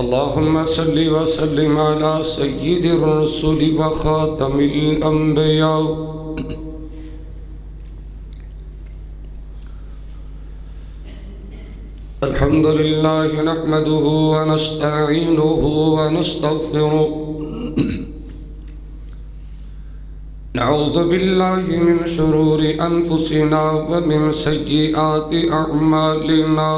اللهم صل وسلم على سيد الرسل وخاتم الأنبياء الحمد لله نحمده ونستعينه ونستغفره نعوذ بالله من شرور أنفسنا ومن سيئات أعمالنا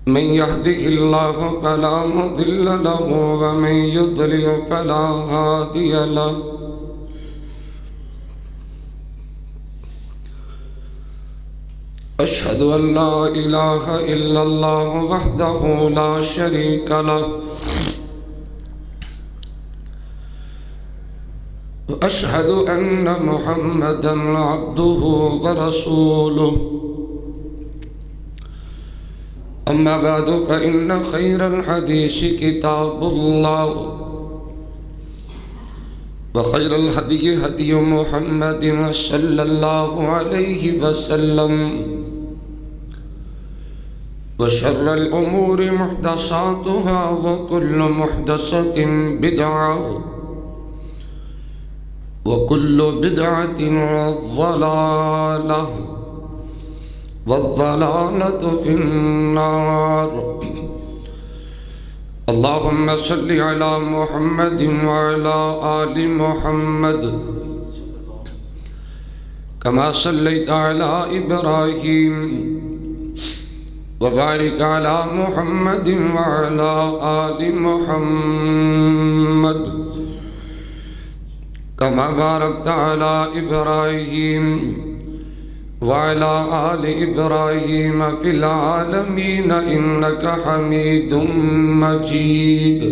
من يهده الله فلا مضل له ومن يضلل فلا هادي له أشهد أن لا إله إلا الله وحده لا شريك له وأشهد أن محمدا عبده ورسوله أما بعد فإن خير الحديث كتاب الله وخير الهدي هدي محمد صلى الله عليه وسلم وشر الأمور محدثاتها وكل محدثة بدعة وكل بدعة ضلالة والضلالة في النار اللهم صل على محمد وعلى آل محمد كما صليت على إبراهيم وبارك على محمد وعلى آل محمد كما باركت على إبراهيم وعلى آل إبراهيم في العالمين إنك حميد مجيد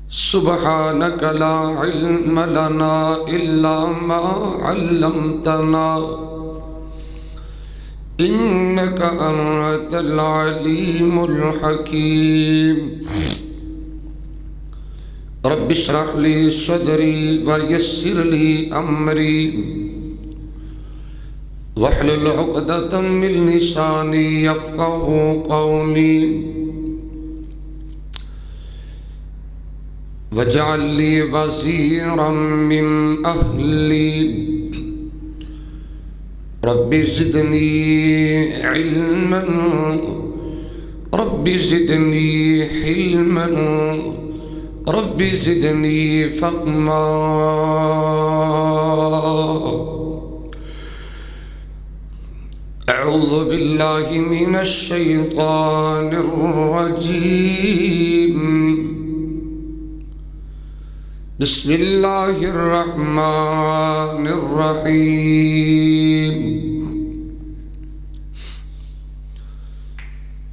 سبحانك لا علم لنا إلا ما علمتنا إنك أنت العليم الحكيم رب اشرح لي صدري ويسر لي أمري واحلل عقدة من لساني يفقهوا قولي واجعل لي وزيرا من أهلي رب زدني علما رب زدني حلما رب زدني فهما أعوذ بالله من الشيطان الرجيم بسم الله الرحمن الرحيم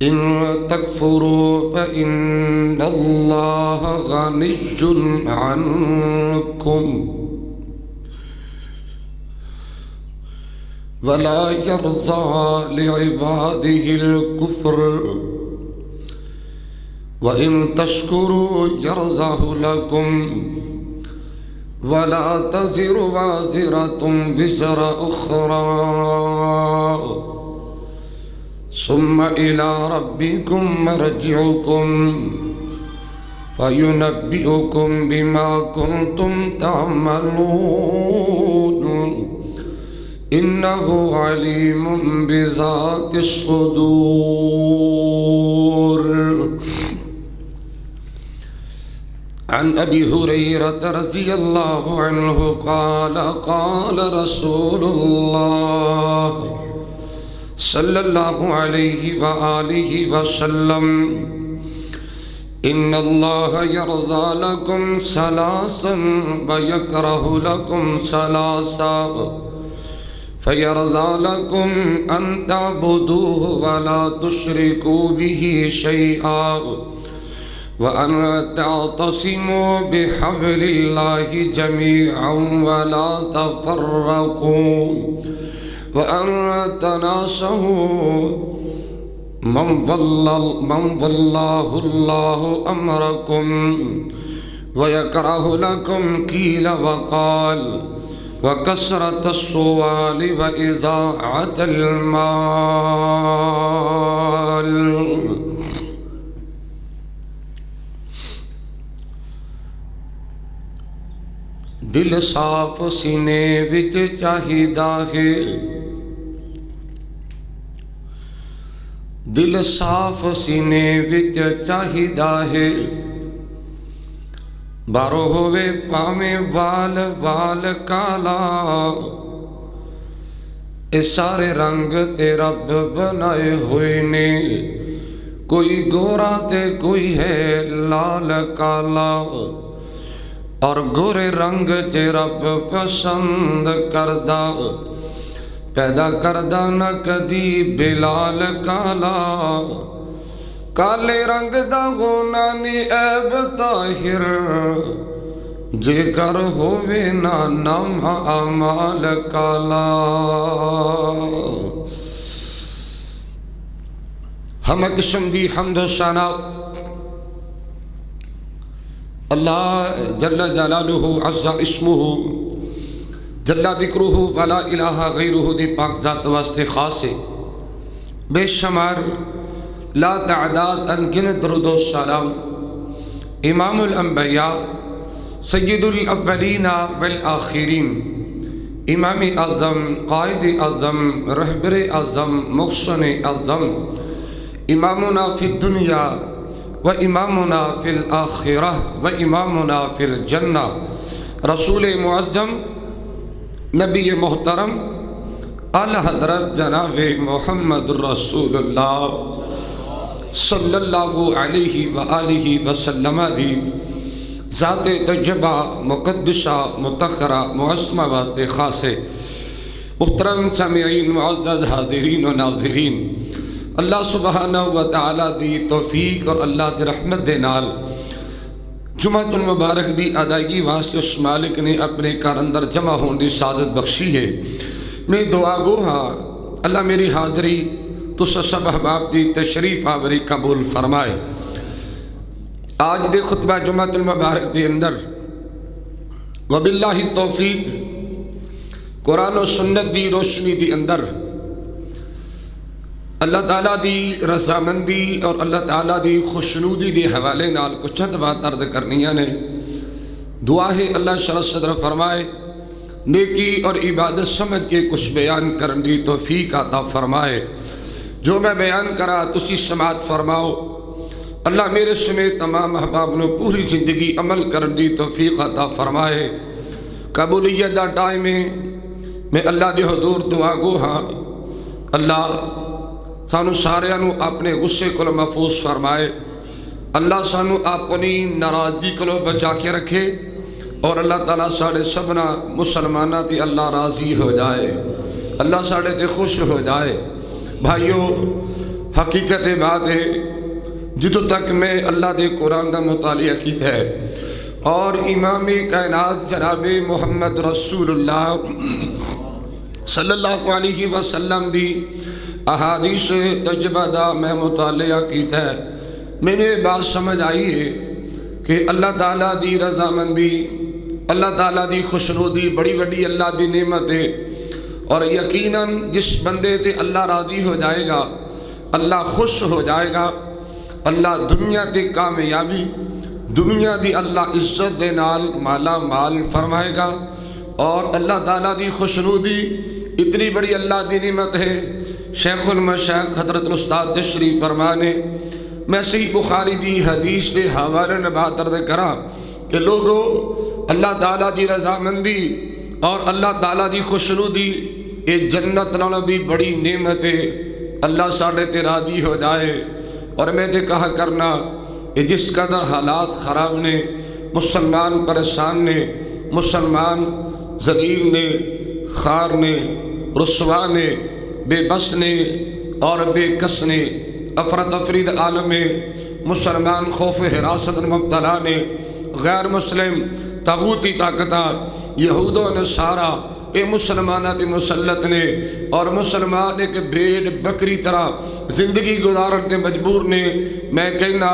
إن تكفروا فإن الله غني عنكم ولا يرضى لعباده الكفر وإن تشكروا يرضه لكم ولا تزر وازرة وزر أخرى ثم إلى ربكم مرجعكم فينبئكم بما كنتم تعملون إنه عليم بذات الصدور عن أبي هريرة رضي الله عنه قال قال رسول الله صلى الله عليه وآله وسلم إن الله يرضى لكم ثلاثا ويكره لكم ثلاثا فيرضى لكم أن تعبدوه ولا تشركوا به شيئا وأن تعتصموا بحبل الله جميعا ولا تفرقوا وأن تناصحوا من والله الله أمركم ويكره لكم قيل وقال وكثرة السؤال وإضاعة المال۔ دل صاف سینے وچ چاہیدا ہے، دل صاف سینے وچ چاہیدا ہے، بارو ہوئے پاویں وال وال کالا، اے سارے رنگ تے رب بنائے ہوئے نے، کوئی گورا تے کوئی ہے لال کالا، اور گورے رنگ تے رب پسند کردہ، پیدا کردہ نہ کدی بلال کالا، کالے رنگ دا ہونا نی عیب طاہر، جے کر ہووے نہ نام اعمال کالا۔ ہم قسم دی حمد و ثنا اللہ جل جلالہ عز اسمہ جل ذکرہ ولا الہ غیرہ دی پاک ذات واسطے خاص ہے، بے شمار لا تعداد انگنت درود و سلام امام الانبیاء سید الاولین والآخرین، امام اعظم، قائد اعظم، رہبر اعظم، محسن اعظم، امامنا فی الدنیا و امامنا فی الآخرہ و امامنا فی الجنہ، رسول معظم، نبی محترم، اعلی حضرت جناب محمد رسول اللہ صلی اللہ علیہ وآلہ وسلم دی ذات تجبہ مقدسہ مطہرہ معصمہ وات خاص، محترم سامعین، معزز حاضرین و ناظرین، اللہ سبحانہ وتعالی دی توفیق اور اللہ دی رحمت دے نال جمعہ المبارک دی ادائیگی واسطے اس مالک نے اپنے کار اندر جمع ہون دی سعادت بخشی ہے۔ میں دعا گو ہاں اللہ میری حاضری تو سب احباب دی تشریف آوری قبول فرمائے۔ آج دے خطبہ جمعہ المبارک دی اندر وباللہ توفیق قرآن و سنت دی روشنی دی اندر اللہ تعالیٰ دی رضامندی اور اللہ تعالیٰ دی خوشنودی دی حوالے نال کچھ چند بات عرض کرنیاں نے۔ دعا ہے اللہ شرح صدر فرمائے، نیکی اور عبادت سمجھ کے کچھ بیان کرن دی توفیق عطا فرمائے۔ جو میں بیان کرا تسی سماعت فرماؤ، اللہ میرے سمیت تمام احباب نے پوری زندگی عمل کرن دی توفیق عطا فرمائے۔ قبولیت دا ٹائم میں اللہ دے حضور دعا گو ہاں اللہ سانو سارے انو اپنے غصے کو محفوظ فرمائے، اللہ سانو اپنی ناراضگی کو بچا کے رکھے، اور اللہ تعالیٰ ساڑے سبنا مسلمانہ دی اللہ راضی ہو جائے، اللہ ساڑے تے خوش ہو جائے۔ بھائیو حقیقت بات ہے، جتو تک میں اللہ دے قرآن دا مطالعہ کیتا ہے اور امام کائنات جناب محمد رسول اللہ صلی اللہ علیہ وسلم دی احادیث تجربہ دا میں مطالعہ کیتا ہے، میں نے بات سمجھ آئی ہے کہ اللہ تعالیٰ دی رضامندی، اللہ تعالیٰ دی خوشنودی بڑی بڑی اللہ دی نعمت ہے، اور یقیناً جس بندے تے اللہ راضی ہو جائے گا، اللہ خوش ہو جائے گا، اللہ دنیا دی کامیابی، دنیا دی اللہ عزت دے نال مالا مال فرمائے گا، اور اللہ تعالیٰ دی خوشنودی اتنی بڑی اللہ دی نعمت ہے۔ شیخ المشائخ حضرت استاد تشریف فرمانے، میں صحیح بخاری دی حدیث دے حوالے نے بات عرض کرا کہ لوگو اللہ تعالیٰ دی رضامندی اور اللہ تعالیٰ دی خوشنودی یہ جنت نال بھی بڑی نعمت ہے، اللہ ساڑھے تے راضی ہو جائے۔ اور میں تے کہا کرنا کہ جس قدر حالات خراب نے، مسلمان پریشان نے، مسلمان ذلیل نے، خار نے، رسوا نے، بے بس نے اور بے کس نے، افراتفری عالم میں مسلمان خوف حراست مبتلا نے، غیر مسلم طاغوتی طاقتہ یہود و نصارہ یہ مسلمانہ دی مسلط نے اور مسلمان ایک بھیڑ بکری طرح زندگی گزارن تے مجبور نے. میں کہنا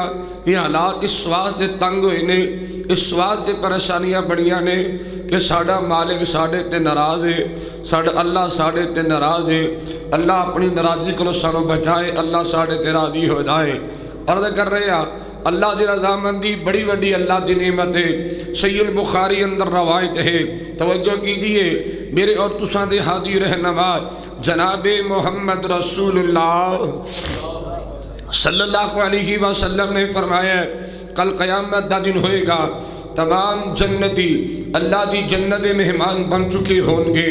یہ حالات اس واسطے تنگ ہوئے نے، اس واسطے پریشانیاں بڑیاں نے کہ ساڈا مالک ساڈے تے ناراض ہے، ساڈا اللہ ساڈے تے ناراض ہے. اللہ اپنی ناراضی کو سانو بچائے، اللہ ساڈے تے راضی ہو جائے. عرض کر رہے ہیں اللہ دی رضامندی بڑی بڑی اللہ دی نعمت ہے. صحیح البخاری اندر روایت ہے، توجہ کیجئے میرے اور تساں دے ہادی رہنما جناب محمد رسول اللہ صلی اللہ علیہ وسلم نے فرمایا کل قیامت دا دن ہوئے گا، تمام جنتی اللہ دی جنت مہمان بن چکے ہوں گے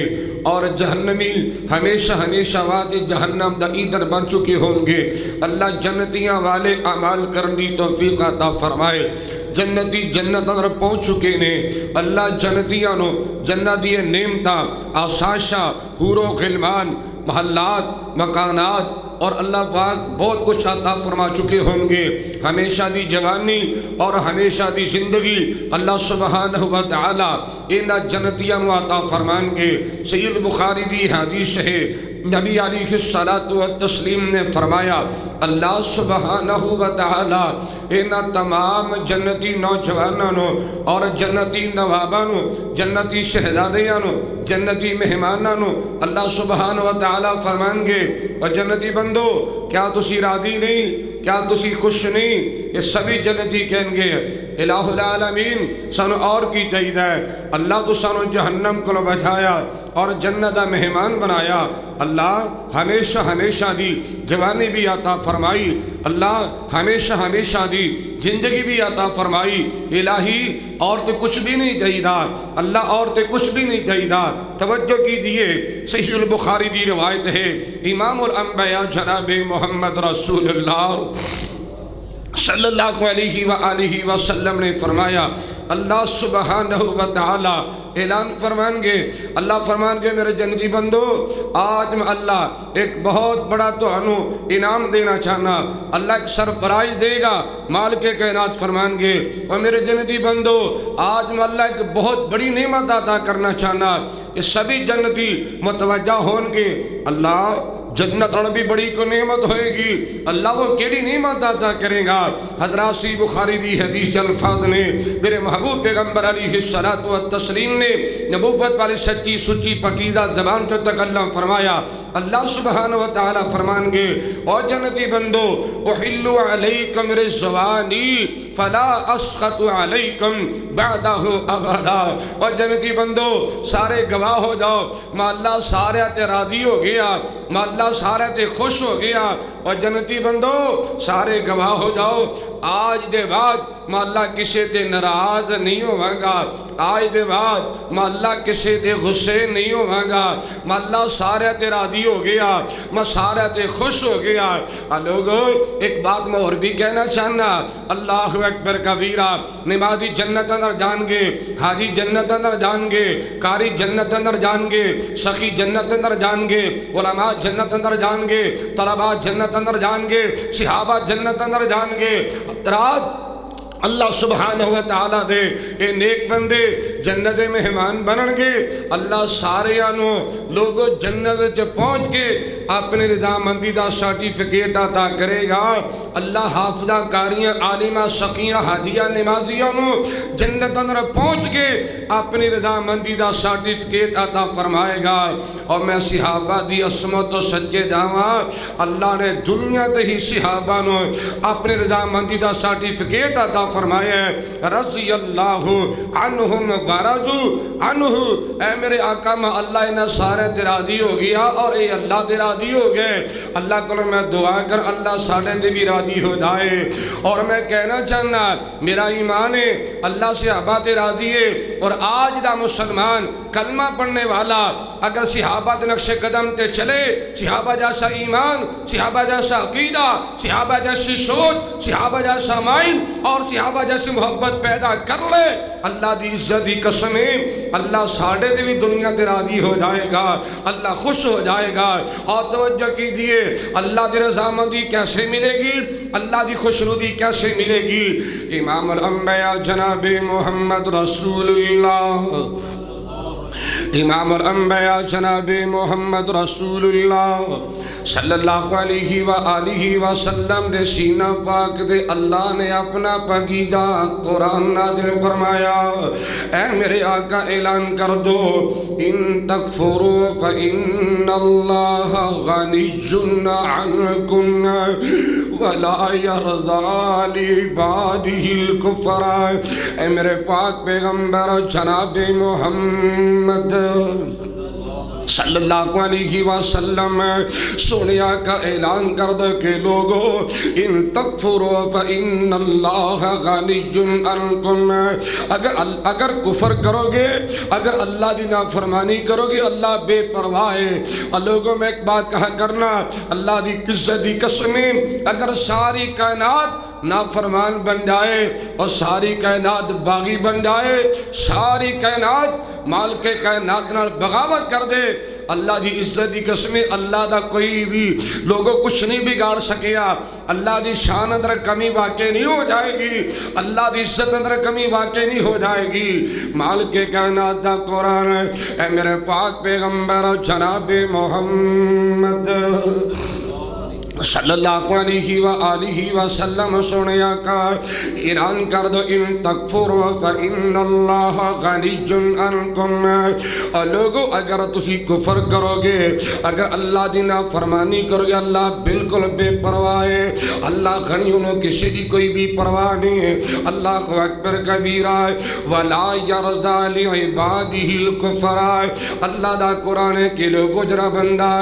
اور جہنمی ہمیشہ ہمیشہ وادی جہنم دا ایندھن بن چکے ہوں گے. اللہ جنتیاں والے اعمال کرن دی توفیق عطا فرمائے. جنتی جنت اندر پہنچ چکے نے. اللہ جنتیاں نو جنت دی نعمتاں آسائشاں حور و غلمان محلات مکانات اور اللہ پاک بہت کچھ عطا فرما چکے ہوں گے. ہمیشہ دی جوانی اور ہمیشہ دی زندگی اللہ سبحانہ و تعالی انہاں جنتیاں نو عطا فرمان گے. سید بخاری دی حدیث ہے، نبی علیہ الصلوۃ والتسلیم نے فرمایا اللہ سبحانہ و تعالی انہاں تمام جنتی نوجواناں نو اور جنتی نواباں نو جنتی شہزادیاں نو جنتی مہماناں نو اللہ سبحانہ و تعالی فرمان گے اور جنتی بندو کیا تسی راضی نہیں، کیا تسی خوش نہیں؟ یہ سبھی جنتی کہیں گے الہ العالمین سانو اور کی چاہیے. اللہ تو سانو جہنم کو بچایا اور جنت دا مہمان بنایا. اللہ ہمیشہ ہمیشہ دی جوانی بھی عطا فرمائی، اللہ ہمیشہ ہمیشہ دی زندگی بھی عطا فرمائی. الہی اور تے کچھ بھی نہیں چاہیے، اللہ اور تے کچھ بھی نہیں چاہیے. توجہ کیجئے صحیح البخاری دی روایت ہے، امام الانبیاء جناب محمد رسول اللہ صلی اللہ علیہ وآلہ وسلم نے فرمایا اللہ سبحانہ و تعالی اعلان فرمان گے، اللہ فرمان گے میرے جنتی بندو آج میں اللہ ایک بہت بڑا تو انعام دینا چاہنا. اللہ ایک سرپرائز دے گا. مالک کائنات فرمان گے اور میرے جنتی بندو آج میں اللہ ایک بہت بڑی نعمت عطا کرنا چاہنا. یہ سبھی جنتی متوجہ ہون گے اللہ جنت اور بھی بڑی کو نعمت ہوئے گی، اللہ وہ کیڑی نعمت عطا کرے گا. حضرات سی بخاری دی حدیث الفاظ نے میرے محبوب پیغمبر علیہ الصلوۃ والتسلیم نے نبوت والی سچی سچی پاکیزہ زبان تو تکلم فرمایا. اللہ سبحانہ و تعالی فرمان گے او جنتی بندو احل علیکم رضوانی فلا اسخط علیکم بعدہ ابدا. اور جنتی بندو سارے گواہ ہو جاؤ میں اللہ سارے تے راضی ہو گیا، میں اللہ سارے تے خوش ہو گیا. اور جنتی بندو سارے گواہ ہو جاؤ آج دے بعد میں اللہ کسے تے ناراض نہیں ہوواں گا، آج دے بعد میں اللہ کسے تے غصے نہیں ہوواں گا، میں اللہ سارے تے راضی ہو گیا، میں سارے تے خوش ہو گیا. لوگو ایک بات میں اور بھی کہنا چاہنا، اللہ اکبر کبیرہ. نمازی جنت اندر جان گے، حاجی جنت اندر جان گے، قاری جنت اندر جان گے، سخی جنت اندر جان گے، علماء جنت اندر جان گے، طلباء جنت اندر جان گے، صحابہ جنت اندر جان گے. رات اللہ سبحانہ و تعالیٰ دے اے نیک بندے جنت مہمان بنن گے. اللہ سارے آنو لوگوں جنت پہنچ کے اپنے رضامندی دا سرٹیفکیٹ عطا کرے گا. اللہ حافظہ کاریاں عالمہ سقیاں حاجیہ نمازیوں جنت اندر پہنچ کے اپنی رضامندی دا سرٹیفکیٹ عطا فرمائے گا. اور میں صحابہ دی عصمت و سچے جاواں اللہ نے دنیا تے ہی صحابہ نو اپنی رضامندی دا سرٹیفکیٹ عطا فرمایا ہے. رضی اللہ عنہم ورضوا عنہ. اے میرے آقا میں اللہ انہیں سارے تے راضی ہو گیا اور اے اللہ تے راضی ہو گئے. اللہ کو میں دعا کر اللہ سارے تے بھی راضی ہو جائے. اور میں کہنا چاہنا میرا ایمان ہے اللہ سے صحابہ تے راضی ہے. اور آج دا مسلمان کلمہ پڑھنے والا اگر صحابہ تے نقش قدم تے چلے، صحابہ جیسا ایمان، صحابہ جیسا عقیدہ، صحابہ جیسی سوچ، صحابہ جیسا مائنڈ اور صحابہ جیسی محبت پیدا کر لے، اللہ دی عزت دی قسمیں اللہ ساڑھے دے بھی دنیا تے راضی ہو جائے گا، اللہ خوش ہو جائے گا. اور توجہ کیجئے اللہ دی رضامندی کیسے ملے گی، اللہ دی خوشنودی کیسے ملے گی. امام الانبیاء جناب محمد رسول اللہ امام الانبیاء جناب محمد رسول اللہ صلی اللہ علیہ وآلہ وسلم دے سینہ پاک دے اللہ نے اپنا پاکیزہ قرآن نازل فرمایا۔ اے میرے آقا اعلان کر دو، ان تکفروا فإن اللہ غنی عنکم ولا یرضی لعبادہ الکفر۔ اے میرے پاک پیغمبر جناب محمد صلی اللہ علیہ وسلم سنیا کا اعلان کر دے کہ لوگو ان تکفروا فإن اللہ غنی عنکم، اگر کفر کرو گے، اگر اللہ دی نافرمانی کرو گے، اللہ بے پرواہ ہے۔ لوگوں میں ایک بات کہا کرنا، اللہ دی عزت دی قسمیں، اگر ساری کائنات نافرمان بن جائے اور ساری کائنات باغی بن جائے، ساری کائنات مالک کائنات نال بغاوت کر دے، اللہ دی عزت دی قسمیں اللہ دا کوئی بھی لوگوں کچھ نہیں بگاڑ سکیا۔ اللہ دی شان اندر کمی واقع نہیں ہو جائے گی، اللہ دی عزت اندر کمی واقع نہیں ہو جائے گی۔ مالک کائنات دا قرآن اے میرے پاک پیغمبر جناب محمد صلی اللہ علیہ وآلہ وسلم سنیا کا اعلان کر دو، ان تکفروا فإن اللہ غنی عنکم۔ لوگو اگر تسی کفر کرو گے، اگر اللہ دی نافرمانی کرو گے، اللہ بالکل بے پرواہ ہے، اللہ غنی انہوں کسی دی کوئی بھی پرواہ نہیں ہے۔ اللہ اکبر کبیرہ ولا یرضی لعبادہ الکفر۔ اللہ دا قرآن ہے کہ لوگو جرا بندہ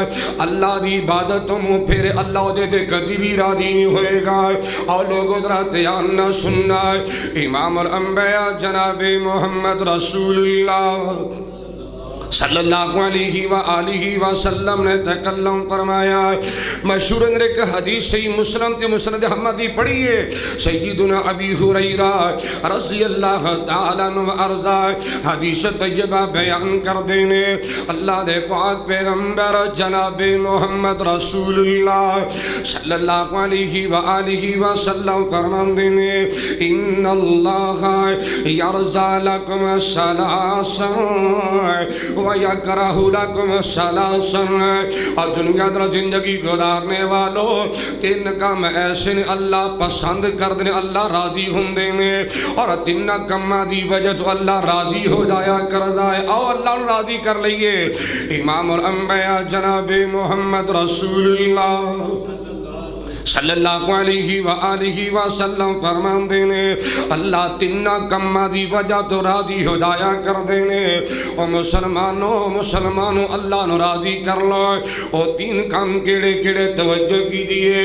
اللہ دی عبادتوں میں پھر اللہ دے دے کبھی بھی راضی نہیں ہوئے گا۔ اور لوگوں ذرا دھیان نہ سننا، امام الانبیاء جناب محمد رسول اللہ صلی اللہ علیہ وآلہ وسلم نے تکلم فرمایا۔ مشہور ایک حدیث صحیح مسلم تے مسند احمدی پڑھیے، سیدنا ابی ہریرہ رضی اللہ تعالیٰ عنہ ارضا حدیث طیبہ بیان کر دینے، اللہ دے پاک پیغمبر جناب محمد رسول اللہ صلی اللہ علیہ وآلہ وسلم فرمان دینے، ان اللہ یرضی لکم ثلاثا وَيَكْرَهُ لَكُمْ ثَلَاثًا۔ اور دنیا در زندگی گزارنے والوں تین کام ایسے نے اللہ پسند کر دینے، اللہ راضی ہوں دینے، اور تین کام دی وجہ تو اللہ راضی ہو جایا کر جائے، اور اللہ راضی کر لئیے۔ امام الانبیاء جناب محمد رسول اللہ صلی اللہ علیہ وآلہ وسلم فرمان دینے، اللہ تین کما دی وجہ تو راضی ہو جایا کر دینے۔ او مسلمانوں اللہ نو راضی کر لو۔ او تین کام کیڑے کیڑے توجہ کی دیئے،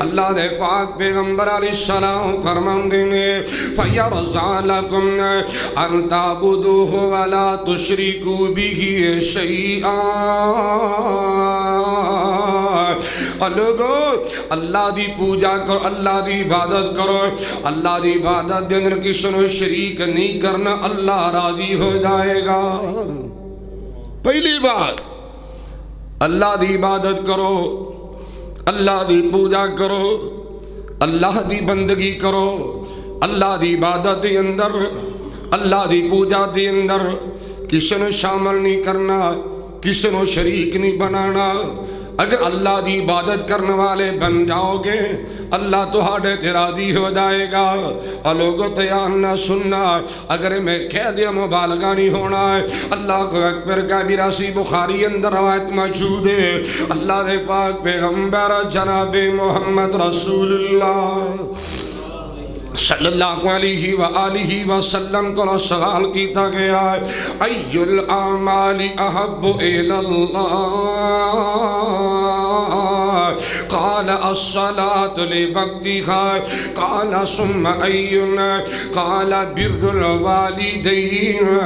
اللہ دے پاک پیغمبر علیہ السلام فرمان دینے، فَيَرْضَى لَكُمْ أَن تَعْبُدُوهُ وَلَا تُشْرِكُوا بِهِ شَيْئًا۔ لوگو اللہ دی پوجا کرو، اللہ دی عبادت کرو، اللہ دی عبادت دے اندر کسی نو شریک نہیں کرنا، اللہ راضی ہو جائے گا۔ پہلی بات اللہ دی عبادت کرو، اللہ دی پوجا کرو، اللہ دی بندگی کرو، اللہ دی عبادت دے اندر، اللہ دی پوجا دے اندر کسی نو شامل نہیں کرنا، کسی نو شریک نہیں بنانا۔ اگر اللہ دی عبادت کرنے والے بن جاؤ گے، اللہ تہاڈے تے راضی ہو جائے گا۔ اور لوگوں تیان نہ سننا، اگر میں کہہ دیا مبالغہ نہیں ہونا ہے۔ اللہ کو اکبر کا براسی بخاری اندر روایت موجود ہے، اللہ دے پاک پیغمبر جناب محمد رسول اللہ صلی اللہ علیہ وآلہ وسلم کو سوال کیتا گیا ہے، ای الاعمال احب الی اللہ؟ قال الصلاة لوقتها، قال ثم أي؟ قال بر الوالدين،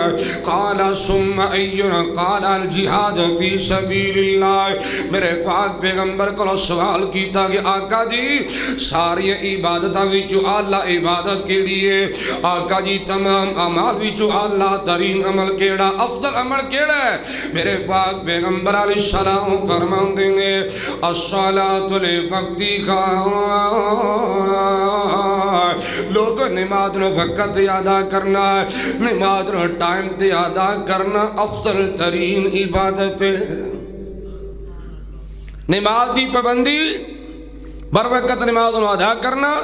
قال ثم أي؟ قال الجہاد فی سبیل اللہ۔ میرے پاک پیغمبر کو سوال کیتا کہ آقا جی ساری عبادتاں وچوں اللہ عبادت کے لیے، آقا جی تمام عمال وچوں اللہ ترین عمل کیڑا، افضل عمل کیڑا ہے؟ میرے پاک پیغمبر علیہ السلام فرماندے نے الصلاۃ لوقتی کا لوگ نماز نو وقت ادا کرنا نماز نو ٹائم تے ادا کرنا افضل ترین عبادت ہے نماز دی پابندی بر وقت نماز نو ادا کرنا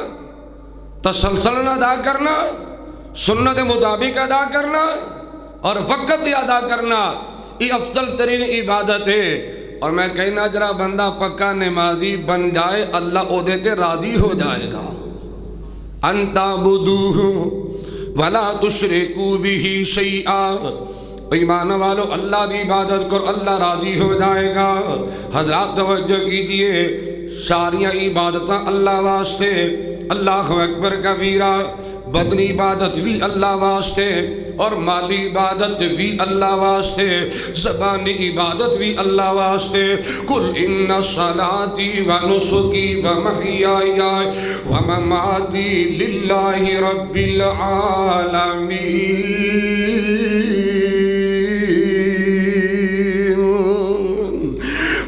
تسلسل ادا کرنا سنت مطابق ادا کرنا اور وقت ادا کرنا یہ افضل ترین عبادت ہے اور میں کہنا جرا بندہ پکا نمازی بن جائے اللہ او دیتے راضی ہو جائے گا انتا بدوہ ولا تشرکو بھی شیئا ایمان والو اللہ دی عبادت کر اللہ راضی ہو جائے گا حضرات توجہ کیجئے ساریاں عبادتاں اللہ واسطے اللہ اکبر کبیرہ بدنی عبادت بھی اللہ واسطے اور مالی عبادت بھی اللہ واسطے زبانی عبادت بھی اللہ واسطے قل ان صلاتی و نسکی و محیائی و مماتی للہ رب العالمین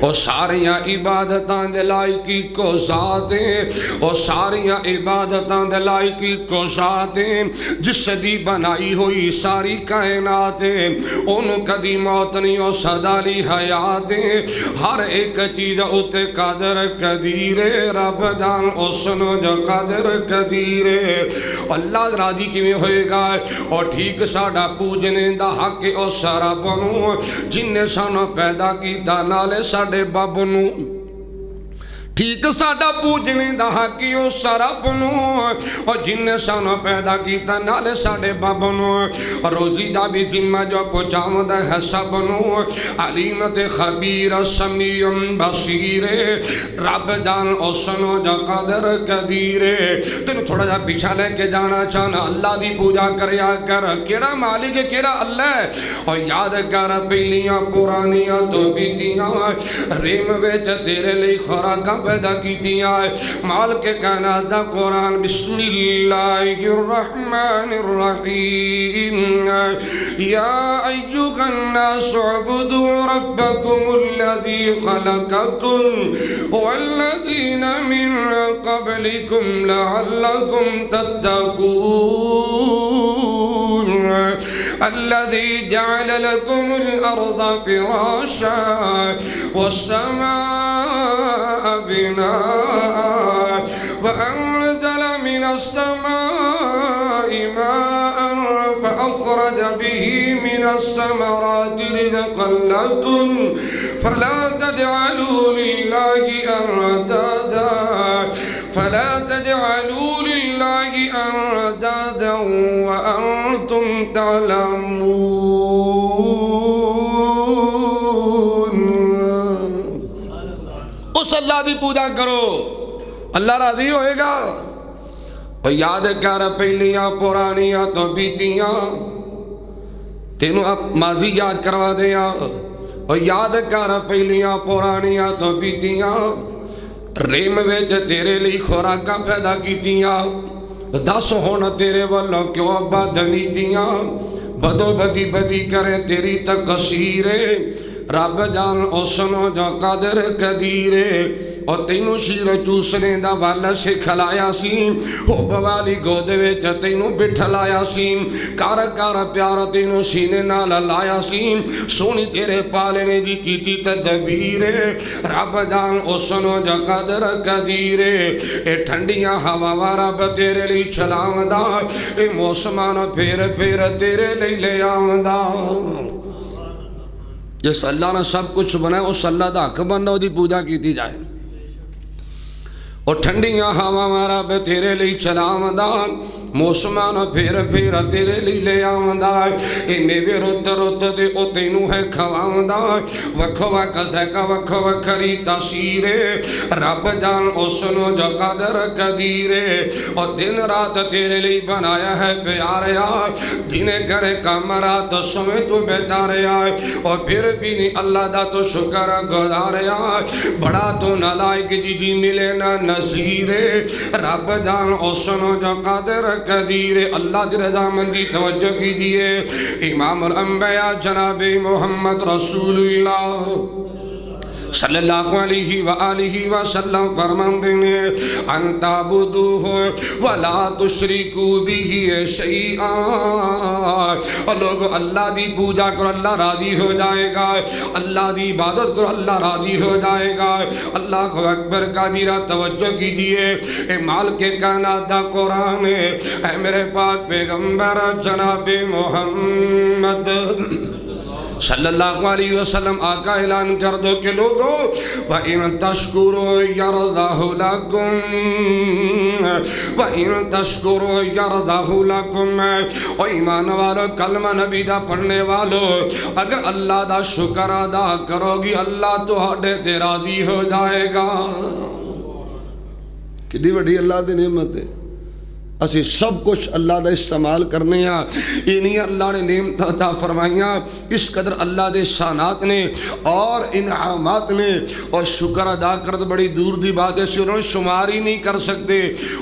اور ساریاں عبادتاں دلائی کی کو ذاتیں اور ساریاں عبادتاں دلائی کی کو ذاتیں جس دی بنائی ہوئی ساری کائناتیں ان کدی موت نہیں اور صدالی حیاتیں ہر ایک چیز اتے قدر قدیر رب جان اسنو جو قدر قدیر اللہ راضی کیویں ہوئے گا اور ٹھیک ساڑا پوجنے دا حق او سارا بنو جن نے سانو پیدا کیتا نالے ساڑے بابو نو ٹھیک ساڑا پوجنے دا حقی او سارا بنو اور جن نے سانو پیدا کیتا نالے ساڑے بابو نو روزی دا بھی ذمہ جو پچاو دا حصہ بنو علیم تے خبیر سمیع بصیر رب جان او سنو جو قدر قدیر تینو تھوڑا جا پیچھا لے کے جانا چاہنا اللہ دی پوجا کریا کر کیرا مالک ہے کیرا اللہ ہے اور یاد کر پہلیاں پرانیاں تو بیتیاں ریم ویچ تیرے لئی خوراکاں پیدا کی دیا مال کے کائنات دا قرآن بسم اللہ الرحمن الرحیم یا ایوہ الناس عبدوا ربکم الذی خلقکم والذین من قبلکم لعلکم تتقون الذي جعل لكم الأرض فراشا والسماء بناء وأنزل من السماء ماء فأخرج به من الثمرات رزقا لكم فلا تجعلوا لله أندادا فلا تجعلوا لله أندادا وأنتم تعلمون اس اللہ دی پوجا کرو اللہ راضی ہوئے گا اور یاد کر پہلیاں پرانیاں تو بیتیاں تینوں اب ماضی یاد کروا دیا اور یاد کر پہلیاں پرانیاں تو بیتیاں ریم ویچ تیرے لی خوراکاں پیدا کیتیاں دس ہونا تیرے والوں کیوں بدنی دیاں بدو بدی بدی کرے تیری تقصیرے رب جان اسنو جو قدر قدیرے اور تینوں شیر چوسنے دا والا سے کھلایا سیم حب والی گودے ویچ تینوں بٹھلایا سیم کارا کارا پیارا تینوں سینے نالا لایا سیم سونی تیرے پالنے دی کیتی تدبیرے رب جان اسنو جو قدر قدیرے اے ٹھنڈیاں ہوا رب تیرے لی چلاؤں دا اے موسمان پھر پھر تیرے لی لے آؤں دا جس اللہ نے سب کچھ بنائے اس اللہ دا حق بننا دی پوجا کیتی جائے اور ٹھنڈیاں ہوا مارا بے تیرے لی چلاوندان موسمان پھر پھر تیرے لی لے آوندان اے میوے رد رد دے او تینوں ہے کھواوندان وکھو وکھزے کا وکھو وکھری تاثیرے رب جان اسنو جو قدر قدیرے اور دن رات تیرے لی بنایا ہے پیارے آئے جنہیں کرے کام رات سمیں تو بیدارے آئے اور پھر بھی نہیں اللہ دا تو شکر گزارے آئے بڑا تو نالائک جی ملے نا نظیرے رب جان اسنو جو قدر قدیرے اللہ دی رضا مندی توجہ کی دیئے امام الانبیاء جناب محمد رسول اللہ صلی اللہ علیہ وآلہ وسلم فرماتے ہیں ان تعبدوہ ولا تشرکوا بہ شیئا، اور لوگ اللہ دی پوجا کرو اللہ راضی ہو جائے گا، اللہ دی عبادت کرو اللہ راضی ہو جائے گا۔ اللہ اکبر کبیرہ، توجہ کیجئے، اے مال کے کائنات دا قرآن ہے، اے میرے پاک پیغمبر جناب محمد صلی اللہ علیہ وسلم آقا اعلان کر دو کہ لوگو وَإِن تَشْكُرُوا يَرْضَهُ لَكُمْ وَإِن تَشْكُرُوا يَرْضَهُ لَكُمْ، او ایمان والو، کلمہ نبی دا پڑھنے والو، اگر اللہ دا شکر ادا کرو گی اللہ تو ہڈے تے راضی ہو جائے گا۔ کتنی بڑی اللہ دی نعمت ہے، اسی سب کچھ اللہ دا استعمال کرنے ہیں، یہ نہیں اللہ نے نعمت عطا فرمائیاں، اس قدر اللہ دے شانات نے اور انعامات نے، اور شکر ادا کرد بڑی دور دی بات ہے، انہوں نے شمار ہی نہیں کر سکتے۔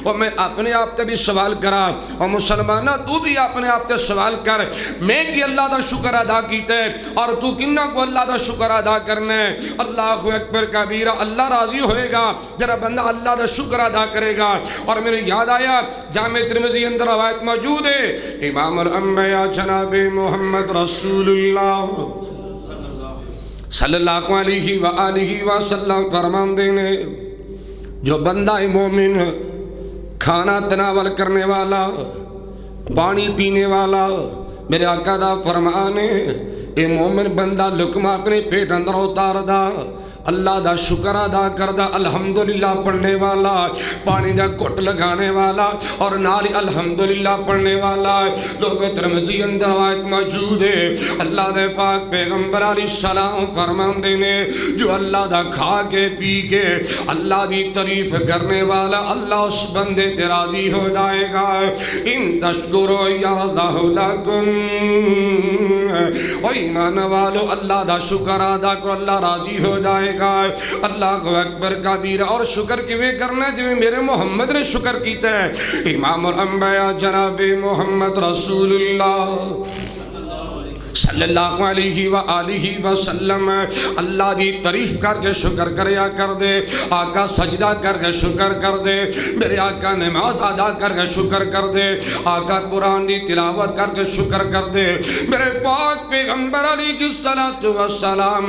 اور میں اپنے آپ تے بھی سوال کرا، اور مسلمانہ تو بھی اپنے آپ تے سوال کر، میں کہ اللہ دا شکر ادا کیتا ہے اور تو کنہ کو اللہ دا شکر ادا کرنا ہے۔ اللہ اکبر کبیرہ، اللہ راضی ہوئے گا جرا بندہ اللہ دا شکر ادا کرے گا۔ اور میرے یاد آیا جامع ترمذی اندر روایت موجود ہے، امام الانبیاء جناب محمد رسول اللہ صلی اللہ علیہ وآلہ وسلم فرماندے نے، جو بندہ مومن کھانا تناول کرنے والا، پانی پینے والا، میرے آقا دا فرمان ہے، اے مومن بندہ لقمہ اپنے پیٹ اندر اتار دا، اللہ دا شکر ادا کردہ، الحمدللہ پڑھنے والا، پانی دا گھٹ لگانے والا اور نالی الحمدللہ پڑھنے والا۔ لوگ ترمذی اندر روایت موجود ہے، اللہ دے پاک پیغمبر علیہ السلام فرماندے نے، جو اللہ دا کھا کے پی کے اللہ دی تعریف کرنے والا، اللہ اس بندے تے راضی ہو جائے گا۔ ان تشکروا یرضہ لکم، او ایمان والو اللہ دا شکر ادا کرو اللہ راضی ہو جائے گا۔ اللہ اکبر کبیرہ، اور شکر کیویں کرنا ہے جو میرے محمد نے شکر کیتا ہے، امام الانبیاء جناب محمد رسول اللہ صلی اللہ علیہ وآلہ وسلم اللہ دی تعریف کر کے شکر کریا کر دے، آقا سجدہ کر کے شکر کر دے، میرے آقا نماز ادا کر کے شکر کر دے، آقا قرآن دی تلاوت کر کے شکر کر دے، میرے پاک پیغمبر علیہ السلام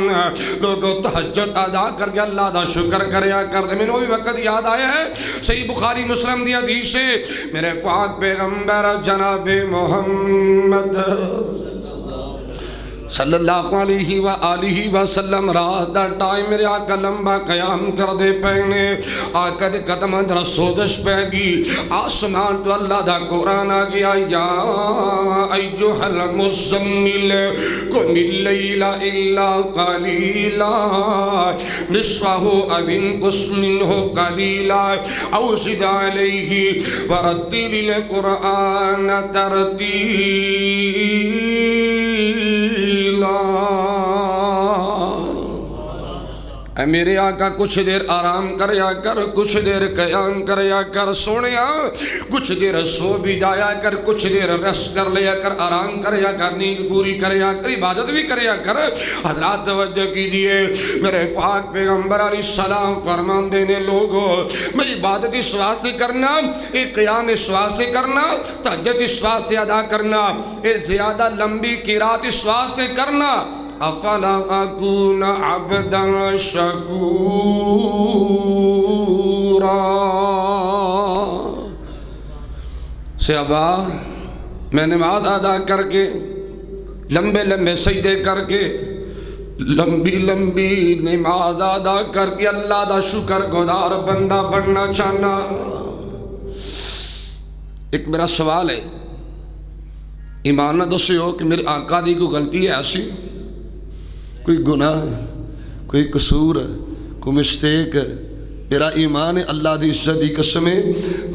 لوگوں تہجد ادا کر کے اللہ دا شکر کریا کر دے۔ میں نے وہی وقت یاد آیا ہے، صحیح بخاری مسلم دی حدیث ہے، میرے پاک پیغمبر جناب محمد صلی اللہ علیہ وآلہ وسلم رات دا ٹائم میرے آقا لمبا قیام کر دے پہنے، آقا دے قدم اندر سوزش پہ گی، آسمان تو اللہ دا قرآن آ گیا، یا ایوہ المزمل قم اللیل الا قلیلا نصفہ او انقص منہ قلیلا او زد علیہ ورتل القرآن ترتیلا۔ اے میرے آقا کچھ دیر آرام کریا کر، کچھ دیر قیام کریا کر، سونیا کچھ دیر سو بھی جایا کر، کچھ دیر رس کر لیا کر، آرام کریا کر، نیند پوری کریا کر، عبادت بھی کریا کر۔ حضرات توجہ کیجئے، میرے پاک پیغمبر علیہ السلام فرمان دینے لوگوں، میں عبادت اس واسطے کرنا، ایک قیام اس واسطے کرنا، تہجد اس واسطے ادا کرنا، ایک زیادہ لمبی قرات اس واسطے کرنا، افلا اکون عبدا شکورا، صحابہ میں نماز ادا کر کے لمبے لمبے سجدے کر کے لمبی لمبی نماز ادا کر کے اللہ دا شکر گزار بندہ بننا چاہنا۔ ایک میرا سوال ہے، ایمان نہ دسے ہو کہ میرے آقا دی کوئی غلطی ہے ایسی، کوئی گناہ، کوئی قصور، کوئی مسٹیک؟ میرا ایمان ہے اللہ دی عزت دی قسم ہے،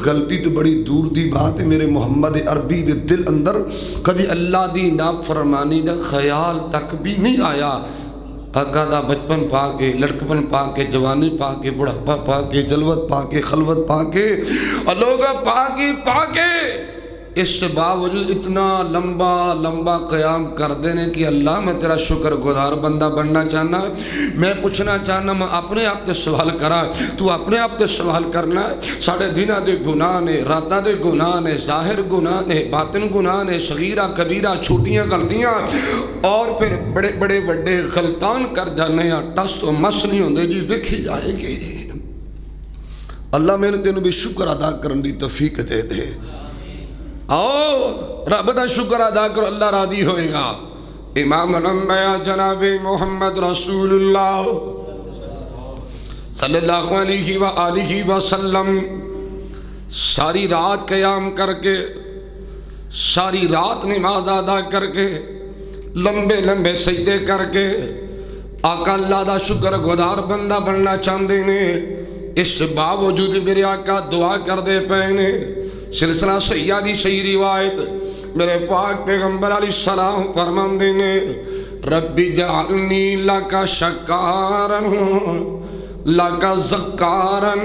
غلطی تو بڑی دور دی بات ہے، میرے محمد عربی دے دل اندر کبھی اللہ دی نافرمانی دا خیال تک بھی نہیں آیا۔ آقا دا بچپن پا کے، لڑکپن پا کے، جوانی پا کے، بڑھاپا پا کے، جلوت پا کے، خلوت پا کے، اور لوگ پا کے اس سے باوجود اتنا لمبا قیام کر دینے کہ اللہ میں تیرا شکر گزار بندہ بننا چاہنا. میں پوچھنا چاہنا، میں اپنے آپ تے سوال کرا، تو اپنے آپ تے سوال کرنا. ساڑھے دنہ دے گناہ نے، راتہ دے گناہ نے، ظاہر گناہ نے، باطن گناہ نے، صغیرہ کبیرہ چھوٹیاں غلطیاں، اور پھر بڑے بڑے بڑے غلطان کر جانے ہیں. ٹس تو مس نہیں ہوندے جی، وکھی جائے گی. اللہ میں نے تینوں بھی شکر ادا کرن دی توفیق دے دے. آؤ رب دا شکر ادا کرو، اللہ راضی ہوئے گا. امام الانبیاء جناب محمد رسول اللہ صلی اللہ علیہ وآلہ وسلم ساری رات قیام کر کے، ساری رات نماز ادا کر کے، لمبے لمبے سجدے کر کے آقا اللہ دا شکر گزار بندہ بننا چاہتے نے. اس باوجود میرے آقا دعا کر دے پینے. سلسلہ صحیحہ دی صحیح روایت میرے پاک پیغمبر علیہ السلام فرماندے نے، ربی جعلنی لکا شکارن لکا زکارن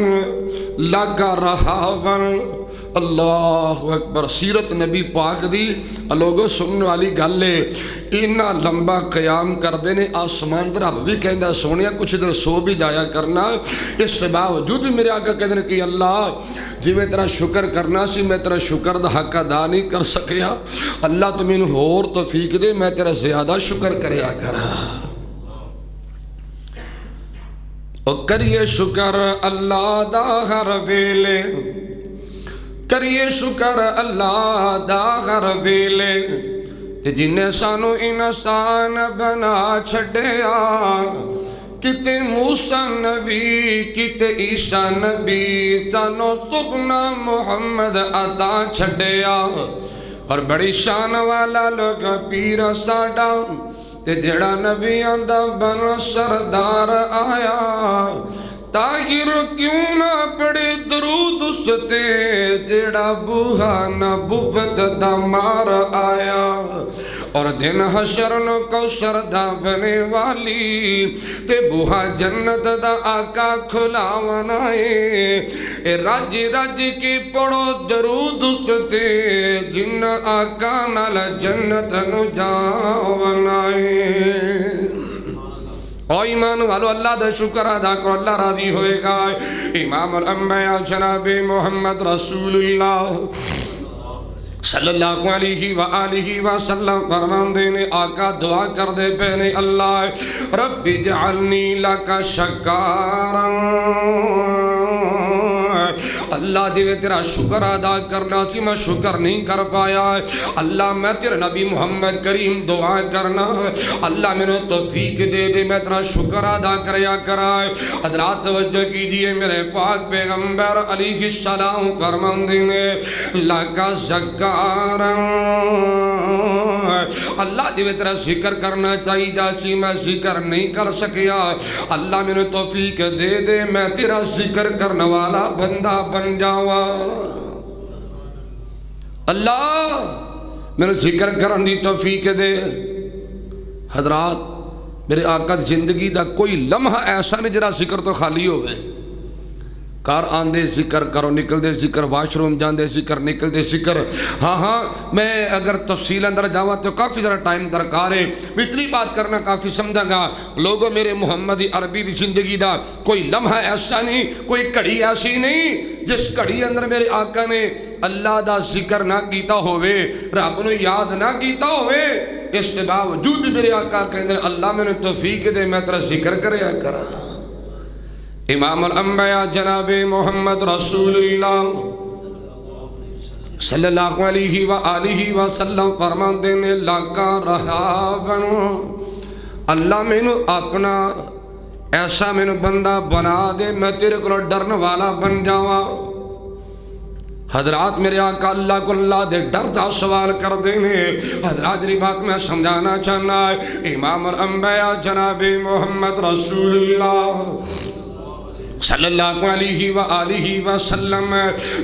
لکا رہابن. اللہ اکبر. سیرت نبی پاک دی لوگوں سننے والی گل ہے. اتنا لمبا قیام کر دینے آسمان در رب بھی کہندہ سونیا کچھ در سو بھی جایا کرنا. اس سے باوجود بھی میرے آقا کہتے ہیں کہ اللہ جی میں تیرا شکر کرنا سی، میں تیرا شکر دا حق ادا نہیں کر سکیا. اللہ تو مینوں ہور توفیق دے، میں تیرا زیادہ شکر کریا کرا. اور کریے شکر اللہ دا ہر ویلے، کریے شکر اللہ دا ہر ویلے، تے جنہیں سانو انسان بنا چھڑیا. کتے موسیٰ نبی کتے عیسیٰ نبی سانو سبنا محمد عطا چھڑیا. اور بڑی شان والا لوگ پیر ساڑا تے جڑا نبی آندہ بن سردار آیا. طاہر کیوں نہ پڑے درود اس تے جڑا بوہا نبوت دا مار آیا. اور دن حشر نو کوثر دا بنے والی تے بوہا جنت دا آقا کھلاونا ہے. اے رج رج کی پڑھو درود اس تے جن آقا نال جنت نو جاونا ہے. او ایمان والو اللہ دا شکر ادا کرو، اللہ راضی ہوئے گا. امام الانبیاء جناب محمد رسول اللہ صلی اللہ علیہ وآلہ وسلم فرماندے نے، آقا دعا کر دے پہنے، اللہ رب جعلنی لکا شکارا. اللہ دیوے تیرا شکر ادا کرنا سی، میں شکر نہیں کر پایا. اللہ میں تیرے نبی محمد کریم دعا کرنا، اللہ میں نے توفیق دے دے میں تیرا شکر ادا کریا کرائے. حضرات توجہ کیجئے، میرے پاک پیغمبر علیہ السلام فرماندے نے لکا زکارا. اللہ دیوے تیرا ذکر کرنا چاہیے جاسی، میں ذکر نہیں کر سکیا. اللہ میں نے توفیق دے دے میں تیرا ذکر کرنے والا بندہ بن جاوا. اللہ میرے ذکر کرن دی توفیق دے. حضرات میرے آقا زندگی دا کوئی لمحہ ایسا نہیں جرا ذکر تو خالی ہوئے. کار آندے ذکر کرو، نکل دے ذکر، واش روم جاندے ذکر، نکل دے ذکر. ہاں میں اگر تفصیل اندر جاوا تو کافی ذرا ٹائم درکار ہے، اتنی بات کرنا کافی سمجھا گا. لوگوں میرے محمدی عربی دی زندگی دا کوئی لمحہ ایسا نہیں، کوئی کڑی ایسی نہیں جس کڑی اندر میرے آقا نے اللہ دا ذکر نہ کیتا ہوئے، رب نو یاد نہ کیتا ہوئے. اس کے باوجود میرے آقا کہتے ہیں اللہ میں نے توفیق دے میں تیرا ذکر کریا کرا. امام الانبیاء جناب محمد رسول اللہ صلی اللہ علیہ وآلہ وسلم فرماندے نے لکا رہابن. اللہ میں نے اپنا ایسا میں نے بندہ بنا دے میں تیرے کو ڈرن والا بن جاوا. حضرات میرے آقا اللہ کو اللہ دے ڈر دا سوال کر دینے. حضرات جنہی بات میں سمجھانا چاہنا ہے، امام الانبیاء جناب محمد رسول اللہ صلی اللہ علیہ وآلہ وسلم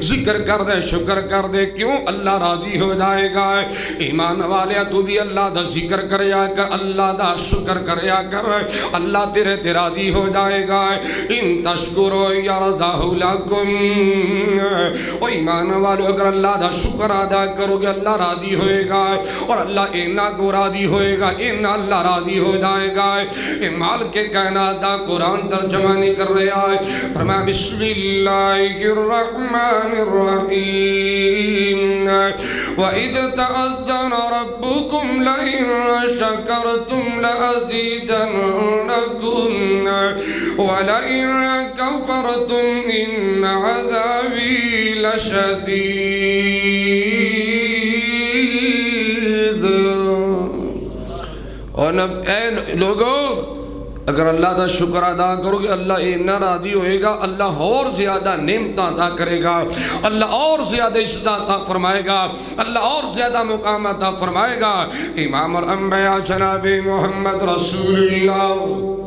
ذکر کر دے شکر کر دے کیوں اللہ راضی ہو جائے گا ایمان والے تو بھی اللہ دا ذکر کریا کر اللہ دا شکر کریا کر اللہ تیرے تے راضی ہو جائے گا ان تشکروا یرضہ لکم او ایمان والے اگر اللہ دا شکر ادا کرو گے اللہ راضی ہوئے گا اور اللہ اینا کو راضی ہوئے گا اینا اللہ راضی ہو جائے گا مال کے کائنات دا قرآن ترجمہ نہیں کر رہا ہے فرمایا بسم اللہ الرحمن الرحیم وَإِذْ تَأَذَّنَ رَبُّكُمْ لَئِن شَكَرْتُمْ لَأَزِيدَنَّكُمْ وَلَئِن كَفَرْتُمْ إِنَّ عَذَابِي لَشَدِيدٌ اور اے لوگوں اگر اللہ دا شکر ادا کرو گے اللہ اینا راضی ہوئے گا اللہ اور زیادہ نعمت عطا کرے گا اللہ اور زیادہ عزت عطا فرمائے گا اللہ اور زیادہ مقام عطا فرمائے گا امام الانبیاء جناب محمد رسول اللہ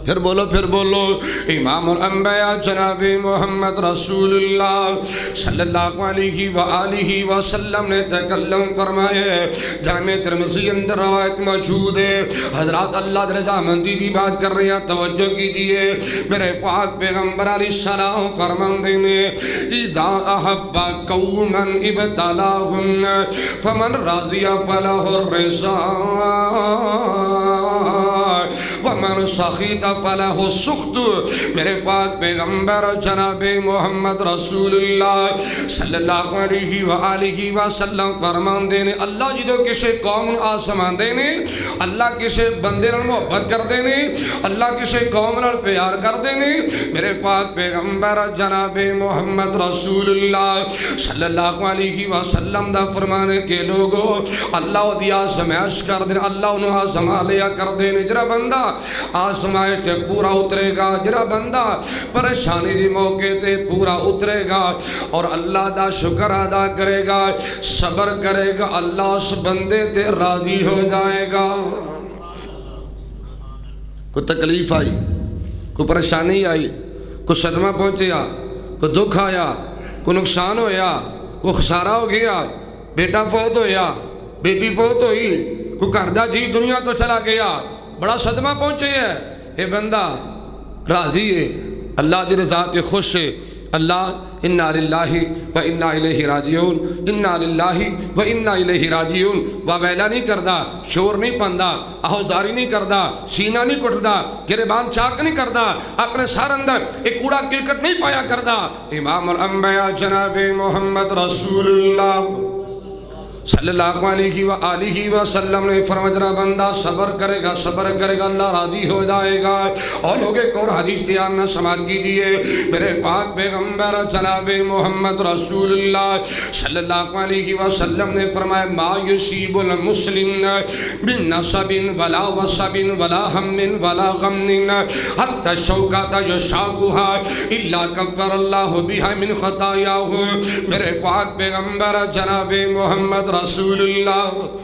پھر بولو امام الانبیاء جناب محمد رسول اللہ صلی اللہ علیہ وآلہ وسلم نے تکلم فرمائے جامع ترمذی اندر روایت موجود ہے حضرات اللہ رضا مندی بھی بات کر رہے ہیں توجہ کیجئے میرے پاک پیغمبر علیہ السلام فرماندے میں اذا احب قوما ابتلاہم فمن راضی فلہ الرضا ومن سخط فلہ السخط میرے پاک پیغمبر جناب محمد رسول اللہ صلی اللہ علیہ وآلہ وسلم فرمان دینے اللہ جدو کسے قوم آسمان دینے اللہ کسے بندے نال محبت کر دینے اللہ کسے قوم نال پیار کر دینے میرے پاک پیغمبر جناب محمد رسول اللہ صلی اللہ علیہ وسلم دا فرمانے کے لوگوں اللہ دی آزمائش کر دینے اللہ انہوں آزما لیا کر دینے جرا بندہ آزمائش تے پورا اترے گا جرا بندہ پریشانی دی موقع تے پورا اترے گا اور اللہ دا شکر ادا کرے گا صبر کرے گا اللہ اس بندے تے راضی ہو جائے گا کوئی تکلیف آئی کوئی پریشانی آئی کوئی صدمہ پہنچیا کوئی دکھ آیا کوئی نقصان ہویا کوئی خسارہ ہو گیا بیٹا فوت ہویا بیٹی فوت ہوئی کوئی کردہ جی دنیا تو چلا گیا بڑا صدمہ پہنچے ہے اے بندہ راضی ہے اللہ دی رضا تے خوش ہے اللہ انا للہ و انا الیہ راجعون انا للہ و انا الیہ راجعون ویلا نہیں کردا شور نہیں پاندا آہوزاری نہیں کردا سینہ نہیں کٹدا گریبان چاک نہیں کردا اپنے سار اندر ایک کوڑا کرکٹ نہیں پایا کردا امام الانبیاء جناب محمد رسول اللہ صلی اللہ علیہ وآلہ وسلم نے فرمایا جرا بندہ صبر کرے گا اللہ راضی ہو جائے گا اور لوگ ایک اور حدیث دھیان نہ سماعت کیجیے میرے پاک پیغمبر جناب محمد رسول اللہ صلی اللہ علیہ وسلم نے فرمایا ما یصیب المسلم من نصب ولا وصب ولا ہم ولا غم حتی الشوکۃ یشاقها الا کفر اللہ بها من خطایاہ میرے پاک پیغمبر جناب محمد رسول اللہ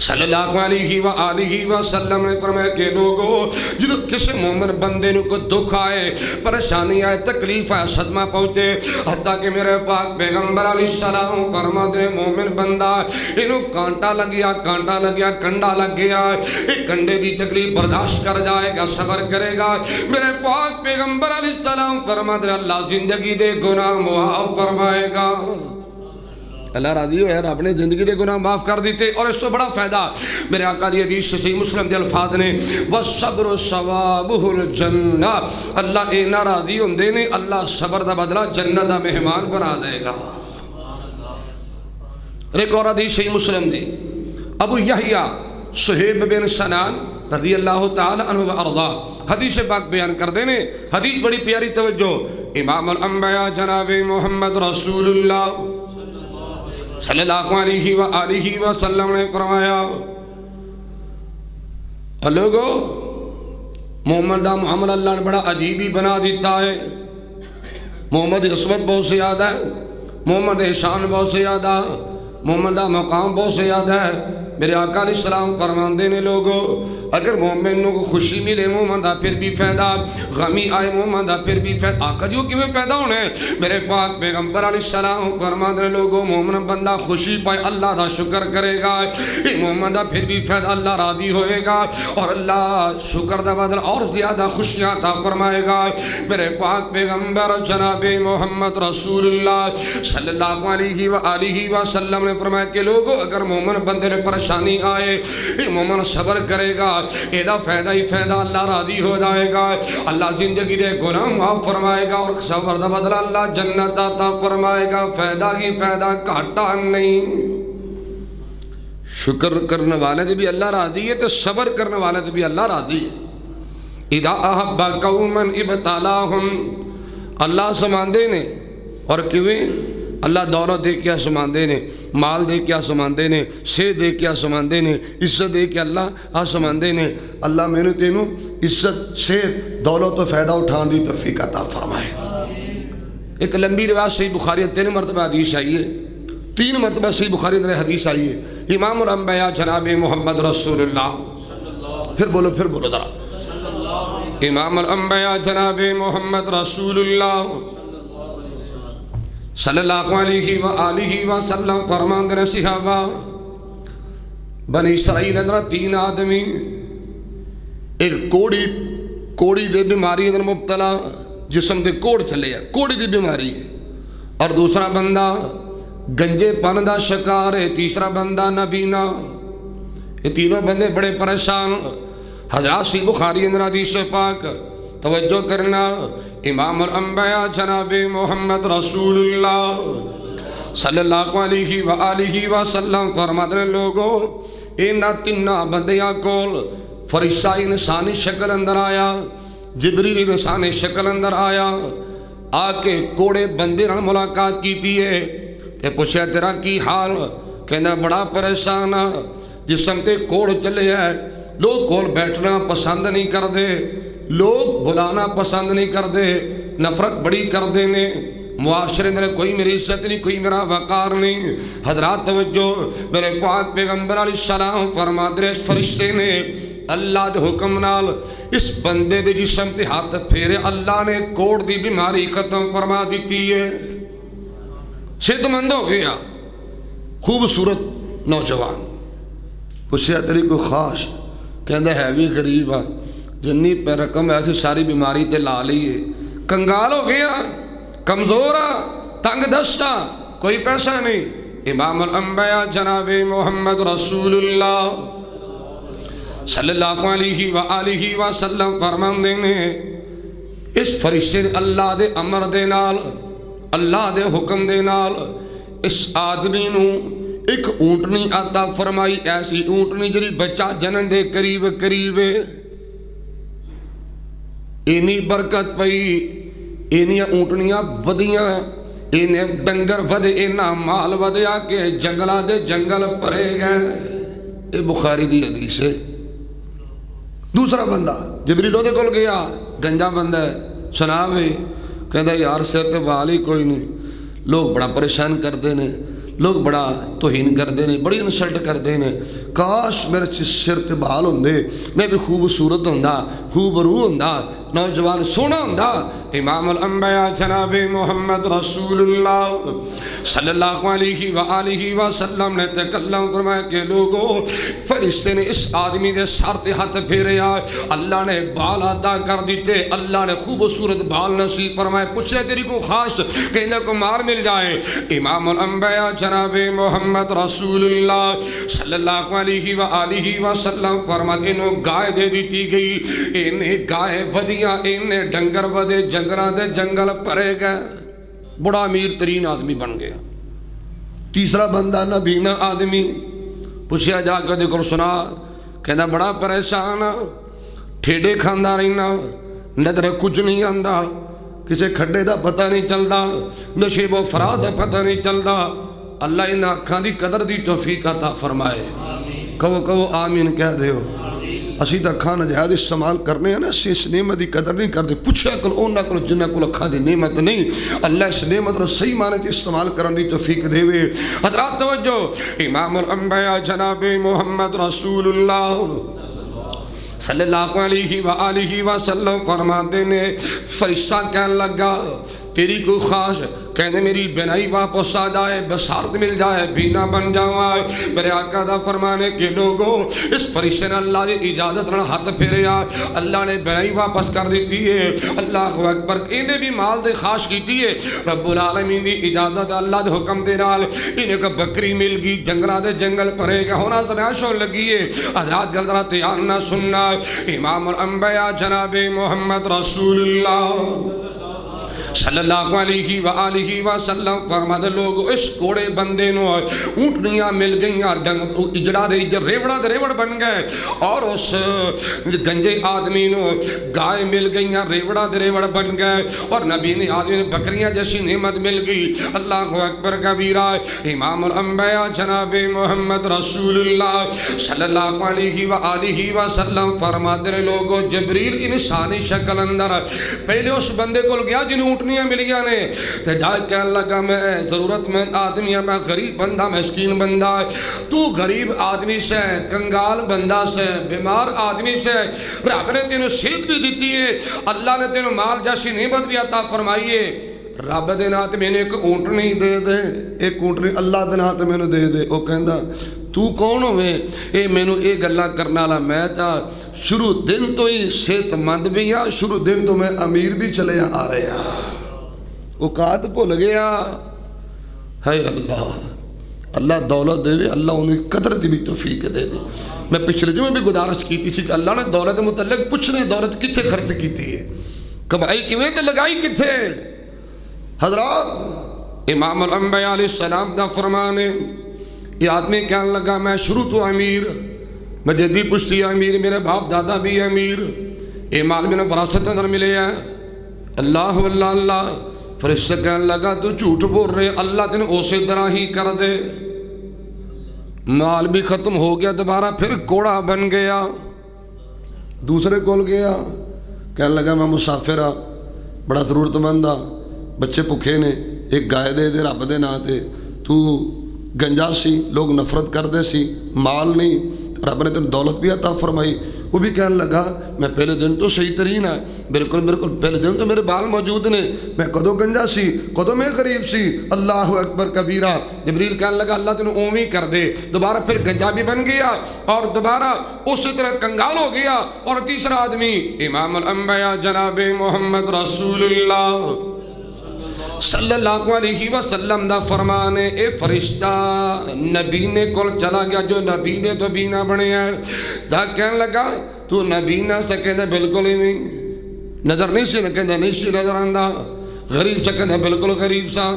صلی اللہ علیہ وآلہ وسلم نے فرمایا کہ لوگوں جدو کسی مومن بندے نو کو دکھ آئے پریشانی آئے تکلیف آئے صدمہ پہنچے حتیٰ کہ میرے پاک پیغمبر علیہ السلام فرما دے مومن بندہ انہوں کانٹا لگیا کنڈا لگ گیا ایک کنڈے دی تکلیف برداشت کر جائے گا صبر کرے گا میرے پاک پیغمبر علیہ السلام فرما دے اللہ زندگی دے گناہ معاف فرمائے گا اللہ راضی ہو یار اپنے زندگی دے گناہ معاف کر دیتے اور اس تو بڑا فائدہ میرے آقا دی حدیث صحیح مسلم دے الفاظ نے وَالصَّبْرُ صَوَابُهُ الْجَنَّةِ اللہ اینا راضی ہوندے نے اللہ صبر دا بدلہ جنت دا مہمان بنا دے گا ایک اور حدیث صحیح مسلم دی ابو یحییٰ صہیب بن سنان رضی اللہ تعالی عنہ وارضا حدیث پاک بیان کر دینے حدیث بڑی پیاری توجہ امام الانبیاء جناب محمد رسول اللہ صلی اللہ علیہ وآلہ وسلم نے فرمایا لوگو محمد دا محمد اللہ نے بڑا عجیب ہی بنا دیتا ہے محمد عصمت بہت سے یاد ہے محمد احسان بہت سے یاد ہے محمد دا مقام بہت سے یاد ہے میرے آقا علیہ السلام فرمان دینے لوگو اگر مومن کو خوشی ملے مومن دا پھر بھی فائدہ، غمی آئے مومن دا پھر بھی فائدہ۔ آقا جیوں کی میں پیدا ہونے میرے پاک پیغمبر علیہ السلام فرما دے لوگوں مومن بندہ خوشی پائے اللہ دا شکر کرے گا، مومن دا پھر بھی فائدہ اللہ راضی ہوئے گا اور اللہ شکر دا بدل اور زیادہ خوشیاں عطا فرمائے گا۔ میرے پاک پیغمبر جناب محمد رسول اللہ صلی اللہ علیہ وآلہ وسلم نے فرمایا کہ لوگوں اگر مومن بندے نے پریشانی آئے مومن صبر کرے گا ایدہ فائدہ ہی فائدہ اللہ راضی ہو جائے گا، اللہ زندگی دے گناہ معاف فرمائے گا اور صبر دا بدلہ اللہ جنت عطا فرمائے گا، فائدہ ہی فائدہ گھاٹا نہیں۔ شکر کرنے والے سے بھی اللہ راضی ہے تو صبر کرنے والے سے بھی اللہ راضی ہے۔ اذا احب قوما ابتلاہم، اللہ سماندے نے اور کیویں اللہ دولت دے کے سماندے نے، مال دے کے سماندے نے، سے دے کے سماندے نے، عزت دے کے اللہ سماندے نے۔ اللہ میں نے تینوں عزت سے دولت و فائدہ اٹھان دی توفیق عطا فرمائے۔ ایک لمبی روایت صحیح بخاری 3 مرتبہ حدیث آئی ہے، 3 مرتبہ صحیح بخاری میں حدیث آئی ہے۔ امام الانبیاء جناب محمد رسول اللہ، پھر بولو ذرا، امام الانبیاء جناب محمد رسول اللہ صلی اللہ علیہ وآلہ وسلم فرماندے نے صحابہ بنی اسرائیل اندر 3 آدمی، ایک کوڑی دے بیماری اندر مبتلا، جسم دے کوڑ چلے ہے، کوڑی دی بیماری ہے، اور دوسرا بندہ گنجے پن دا شکار ہے، تیسرا بندہ نبینا۔ یہ تینوں بندے بڑے پریشان۔ حضرات سی بخاری اندر حدیث پاک توجہ کرنا، امام الانبیاء جناب محمد رسول اللہ صلی اللہ علیہ وآلہ وسلم فرماتے ہیں لوگوں انہاں 3 بندیاں کول فرشتہ انسانی شکل اندر آیا، جبریل انسانی شکل اندر آیا، آ کے کوڑے بندے نال ملاقات کیتی ہے تے پوچھا تیرا کی حال؟ کہنا بڑا پریشان جسم تے کوڑ چلے ہے، لوگ کول بیٹھنا پسند نہیں کر دے، لوگ بلانا پسند نہیں کر دے، نفرت بڑی کر دے نے، معاشرے میں کوئی میری عزت نہیں، کوئی میرا وقار نہیں۔ حضرات توجہ، میرے پاک پیغمبر علیہ السلام فرماتے ہیں اس فرشتے نے اللہ دے حکم نال اس بندے دے جسم تے ہاتھ پھیرے، اللہ نے کوڑ دی بیماری ختم فرما دیتی ہے، صحت مند ہو گیا، خوبصورت نوجوان۔ پوچھا تیری کوئی خاص؟ کہندہ ہے بھی غریب ہے، جنی پہ رقم ایسی ساری بیماری تے لا لیے، کنگال ہو گیا، کمزور تنگ دستہ، کوئی پیسہ نہیں۔ امام الانبیاء جناب محمد رسول اللہ صلی اللہ علیہ وآلہ وسلم فرماندے نے اس فرشتے اللہ دے امر دے نال، اللہ دے حکم دے نال اس آدمی نو ایک اونٹنی عطا فرمائی، ایسی اونٹنی جڑی بچہ جنن دے قریب اینی برکت پئی، اینیاں اونٹنیاں ودیاں، اینے ڈنگر ودے، اینا مال ودیا کہ جنگلہ دے جنگل پرے گئے۔ یہ بخاری دی حدیث ہے۔ دوسرا بندہ جبریل دے کول گیا، گنجا بندہ ہے، سنا بھی کہندہ یار سر تے بال ہی کوئی نہیں، لوگ بڑا پریشان کر دینے، لوگ بڑا توہین کر دینے، بڑی انسلٹ کر دینے، کاش میرے سر تے بال ہوندے، میں بھی خوبصورت ہوندا، خوب روح ہوندا، نوجوان سونا ہوندا۔ امام الانبیاء جناب محمد رسول اللہ صلی اللہ علیہ وآلہ وسلم نے تکلم فرمایا کہ لوگوں فرشتے نے اس آدمی دے سر تے ہاتھ پھیریا، اللہ نے بال عطا کر دیتے، اللہ نے خوبصورت بال نصیب فرمائے۔ پوچھے تیری کو خاص؟ کہنے کو مار مل جائے۔ امام الانبیاء جناب محمد رسول اللہ صلی اللہ علیہ وآلہ وسلم فرماتے انہوں گائے دے دیتی گئی، انہیں گائے ودیاں، انہیں ڈنگر ودے، جنگلہ دے جنگل پرے گئے، بڑا امیر ترین آدمی بن گیا۔ تیسرا بندہ نبینا آدمی، پوچھیا جا کے دیکھو سنا، کہنا بڑا پریشان، ٹھیڈے کھاندہ رہنا، نظر کچھ نہیں آندہ، کسے کھڈے دا پتہ نہیں چلدا، نشیب و فراد دا پتہ نہیں چلدا۔ اللہ ان آنکھاں دی قدر دی توفیق عطا فرمائے۔ کہو آمین کہہ دے ہو۔ اسی تا اکھاں نجائز استعمال کرنے ہیں نا، اسی اس نعمت دی قدر نہیں کرتے۔ پوچھا کل اونا کل جنہ کل اکھاں دی نعمت نہیں، اللہ اس نعمت رو صحیح معنی تے استعمال کرن دی توفیق دے وے۔ حضرات توجہ، امام الانبیاء جناب محمد رسول اللہ صلی اللہ علیہ وآلہ وسلم فرماتے نے فرشتہ کہنے لگا تیری کوئی خواہش کہنے میری بینائی واپس آ جائے بصارت مل جائے بینا بن جاؤں میرے آقا دا فرمانے کے لوگوں اس فرشتے نے اللہ دی اجازت نہ ہاتھ پھیریا اللہ نے بینائی واپس کر دیتی ہے اللہ اکبر انہیں بھی مال دے خواہش کیتی ہے رب العالمین دی اجازت اللہ دے حکم دے نال انہیں کو بکری مل گئی جنگلہ دے جنگل پرے گا ہونا سمیش ہو لگی ہے آزاد گردرہ تیار نہ سننا امام الانبیاء جناب محمد رسول اللہ صلی اللہ علیہ وآلہ وسلم فرماتے لوگ اس کوڑے بندے نو اونٹنیاں مل گئیاں اجڑا دے ریوڑا دے ریوڑ بن گئے اور اس گنجے آدمی نو گائے مل گئیاں ریوڑا دے ریوڑ بن گئے اور نبی نے آدمی نے بکریاں جیسی نعمت مل گئی اللہ اکبر کبیرہ امام الانبیاء جناب محمد رسول اللہ صلی اللہ علیہ وآلہ وسلم فرماتے لوگوں جبریل انسانی شکل اندر پہلے اس بندے کو گیا جنہوں اونٹنیاں ملیاں نے تے جائے کہنے لگا میں ضرورت مند آدمی ہے میں غریب بندہ مسکین بندہ تو غریب آدمی سے کنگال بندہ سے بیمار آدمی سے رب نے تینوں صحت بھی دیتی ہے اللہ نے تینوں مال جیسی نعمت بھی عطا فرمائی ہے رب دے نات میں نے ایک اونٹنی دے دے ایک اونٹنی اللہ دے نات میں نے دے دے وہ کہندا تو کون ہوئے اے میں نے اے گلہ کرنا لا میں تا شروع دن تو ہی صحت مند بھی ہاں شروع دن تو میں امیر بھی چلے آ رہے ہیں وہ کات بھول گیا ہے اللہ دولت دے اللہ انہیں قدرت بھی توفیق دے دے میں پچھلے جو میں بھی گزارش کی تھی کہ اللہ نے دولت متعلق پوچھنے دولت کتنے خرچ کی تھی کمائی کیویں تے لگائی کتنے حضرات امام الانبیاء علیہ السلام دا فرمانے یہ آدمی کہنے لگا میں شروع تو امیر میں جدی پشتی امیر میرے باپ دادا بھی امیر اے مال میں نے وراثت اندر ملے ہیں اللہ واللہ اللہ فرشتہ کہنے لگا تو جھوٹ بول رہے اللہ تین اسی طرح ہی کر دے مال بھی ختم ہو گیا دوبارہ پھر کوڑا بن گیا دوسرے کول گیا کہنے لگا میں مسافر ہاں بڑا ضرورت مند ہاں بچے بھکھے نے ایک گائے دے دے رب دے نا تے تو گنجا سی لوگ نفرت کر دے سی مال نہیں رب نے تین دولت بھی عطا فرمائی وہ بھی کہنے لگا میں پہلے دن تو صحیح ترین ہے بالکل پہلے دن تو میرے بال موجود نے میں کدو گنجا سی کدو میں غریب سی اللہ اکبر کبیرہ جبریل کہنے لگا اللہ تین اومی کر دے دوبارہ پھر گنجا بھی بن گیا اور دوبارہ اسی طرح کنگال ہو گیا اور تیسرا آدمی امام الانبیاء جناب محمد رسول اللہ صلی اللہ علیہ وسلم دا فرمانے اے فرشتہ نبی نے کل چلا گیا جو نبی نے تو بھی نہ بنے ہیں دا کہنے لگا تو نبی نہ سکے دے بالکل ہی نہیں نظر نہیں سی نہ کہنے نہیں سی نظر آندہ غریب سکے دے بالکل غریب سا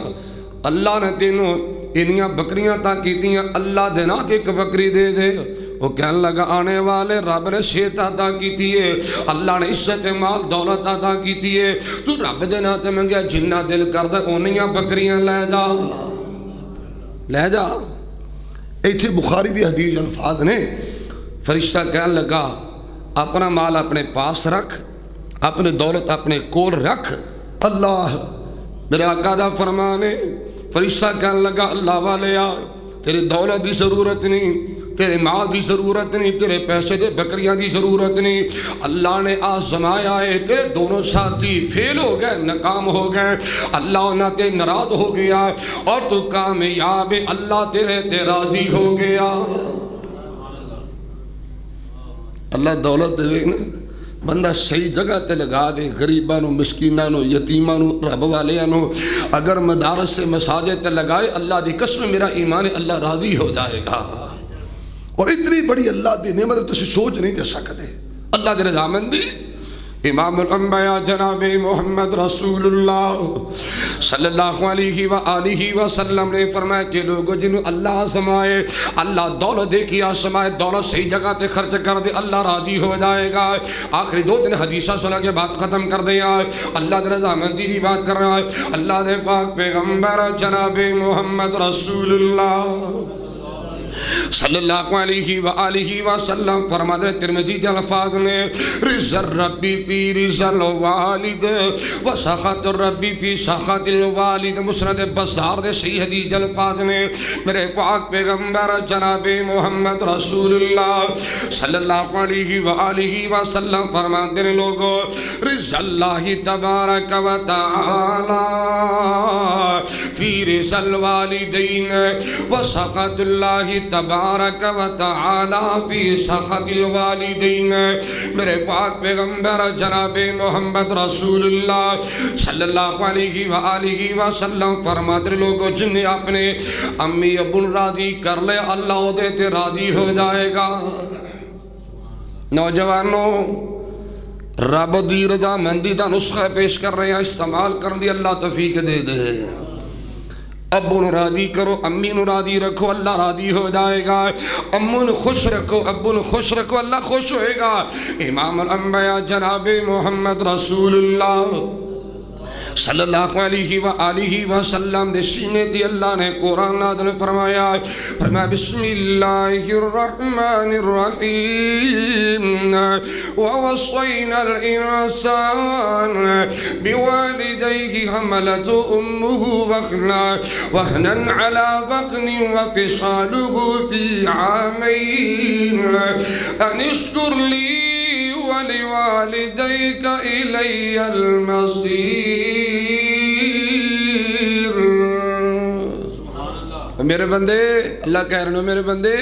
اللہ نے تینوں انیاں بکریاں تا کیتیاں اللہ دینا کہ ایک بکری دے دے وہ کہنے لگا آنے والے رب نے صحت عطا کیتی ہے اللہ نے عزت مال دولت عطا کیتی ہے تو رب دے ناتے منگیا جنہ دل کر دے انیاں بکریاں لے جا ایتھے بخاری دی حدیث الفاظ نے فرشتہ کہنے لگا اپنا مال اپنے پاس رکھ اپنے دولت اپنے کول رکھ اللہ میرے آقا دا فرمانے فرشتہ کہنے لگا اللہ والے آ تیرے دولت دی ضرورت نہیں تیرے مال دی ضرورت نہیں تیرے پیسے دے بکریاں دی ضرورت نہیں اللہ نے آزمایا ہے تیرے دونوں ساتھی فیل ہو گئے ناکام ہو گئے اللہ انہاں تے ناراض ہو گیا اور تو کامیاب اللہ تیرے تے راضی ہو گیا اللہ دولت دے نا بندہ صحیح جگہ تے لگا دے غریبانوں مسکینانوں یتیمانوں رب والیانوں اگر مدارس سے مساجد تے لگائے اللہ دی قسم میرا ایمان اللہ راضی ہو جائے گا اور اتنی بڑی اللہ دی نعمت تو سوچ نہیں دے سکتے اللہ دی رضامندی امام الانبیاء جناب محمد رسول اللہ صلی اللہ علیہ وآلہ وسلم نے فرمایا کہ لوگوں جنہوں اللہ آزمائے اللہ دولت دے کی آزمائے دولت صحیح جگہ تے خرچ کر دے اللہ راضی ہو جائے گا آخری دو دن حدیثہ سنا کے بات ختم کر دیا اللہ دی رضامندی دی بات کر رہا ہے اللہ دے پاک پیغمبر جناب محمد رسول اللہ صلی اللہ علیہ وآلہ وسلم فرماتے ہیں ترمذی کے الفاظ میں رضا ربی فی رضا الوالد و سخط ربی فی سخط الوالد، مسند بزار دے صحیح حدیث الفاظ میں میرے پاک پیغمبر جناب محمد رسول اللہ صلی اللہ علیہ وآلہ وسلم فرماتے ہیں لوگوں رضا اللہ تبارک و تعالی فی رضا الوالدین و سخط اللہ تبارک و تعالی فی سخط الوالدین، میرے پاک پیغمبر جناب محمد رسول اللہ صلی اللہ علیہ وآلہ وسلم فرماتے لوگوں جن نے اپنے امی ابو راضی کر لے اللہ دے تے راضی ہو جائے گا۔ نوجوانوں رب دی رضا مندی دا نسخہ پیش کر رہے ہیں، استعمال کر دی اللہ توفیق دے دے۔ ابو نو راضی کرو، امی نو راضی رکھو، اللہ راضی ہو جائے گا۔ امو نو خوش رکھو، ابو نو خوش رکھو، اللہ خوش ہوئے گا۔ امام الانبیاء جناب محمد رسول اللہ صلی اللہ علیہ وآلہ وسلم دے سینے دی اللہ نے قرآن نازل فرمایا، فرمایا بسم اللہ الرحمن الرحیم ووصینا الانسان بوالدیہ حملت امہ وہنا علی وقن وفصالہ فی عامین ان اشکر لی وَلِوَالِدَيْكَ إِلَيَّ الْمَصِيرُ۔ میرے بندے اللہ کہہ رہے ہیں میرے بندے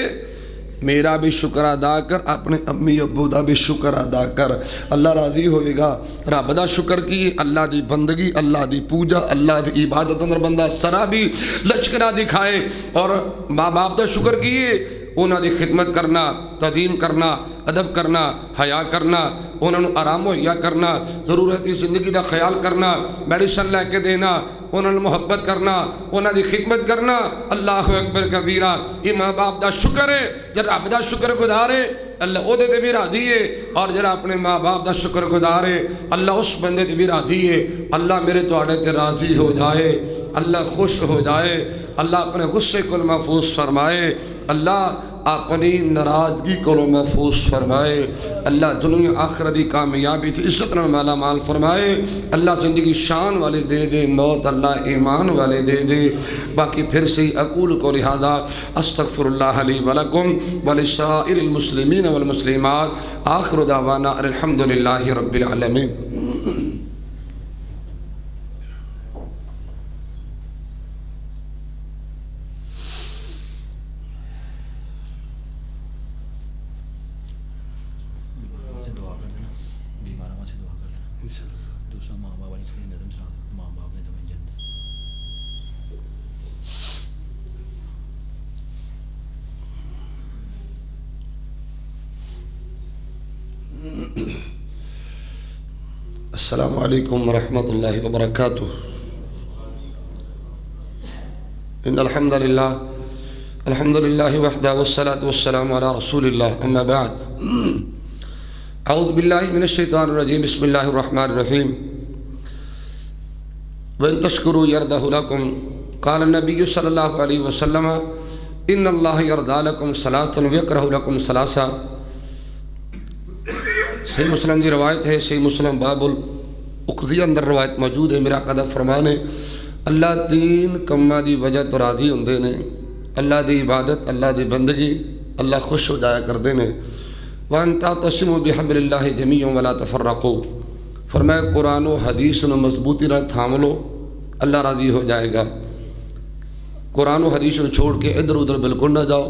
میرا بھی شکر ادا کر، اپنے امی ابو دا بھی شکر ادا کر، اللہ راضی ہوئے گا۔ رب دا شکر کی اللہ دی بندگی، اللہ دی پوجا، اللہ دی عبادت اندر بندہ سرا بھی لچکنا دکھائے، اور ماں باپ دا شکر کیے انہاں دی خدمت کرنا، تعظیم کرنا، ادب کرنا، حیا کرنا، انہاں نو آرام مہیا کرنا، ضرورتی زندگی دا خیال کرنا، میڈیسن لے کے دینا، انہاں نو محبت کرنا، انہاں دی خدمت کرنا، اللہ اکبر کبیرہ۔ یہ ماں باپ دا شکر ہے، جب رب دا شکر گزارے اللہ او دے بھی راضی ہے، اور جب اپنے ماں باپ دا شکر گزارے اللہ اس بندے دے بھی راضی ہے۔ اللہ میرے تواڈے تے راضی ہو جائے، اللہ خوش ہو جائے، اللہ اپنے غصے کو محفوظ فرمائے، اللہ اپنی ناراضگی کو محفوظ فرمائے، اللہ دنیا آخرت دی کامیابی تھی عزت نال مالا مال فرمائے، اللہ زندگی شان والے دے دے، موت اللہ ایمان والے دے دے۔ باقی پھر سے اقول کو لہذا استغفر اللہ لی ولکم ولسائر المسلمین والمسلمات، آخر دعوانا الحمدللہ رب العالمین۔ السلام علیکم ورحمۃ اللہ وبرکاتہ۔ ان الحمد للہ وحدہ والصلاة والسلام علی رسول اللہ، اما بعد، اعوذ باللہ من الشیطان الرجیم، بسم اللہ الرحمن الرحیم۔ وَإِن تَشْكُرُوا يَرْضَهُ لَكُمْ قال النبی صلی اللہ علیہ وسلم ان اللہ یرضی لکم ثلاثا ویکرہ لکم ثلاثا۔ صحیح مسلم دی روایت ہے، صحیح مسلم باب الاقضیہ اندر روایت موجود ہے۔ میرا قدر فرمانے اللہ تین کمہ دی وجہ تو راضی ہوندے نے، اللہ دی عبادت، اللہ دی بندگی، اللہ خوش ہو جایا کردے نے۔ وَأَن تَعْتَصِمُوا بِحَبْلِ اللَّهِ جَمِيعًا وَلَا تَفَرَّقُوا، فرمایا قرآن و حدیث نو مضبوطی نہ تھام لو، اللہ راضی ہو جائے گا۔ قرآن و حدیث نو چھوڑ کے ادھر ادھر بالکل نہ جاؤ،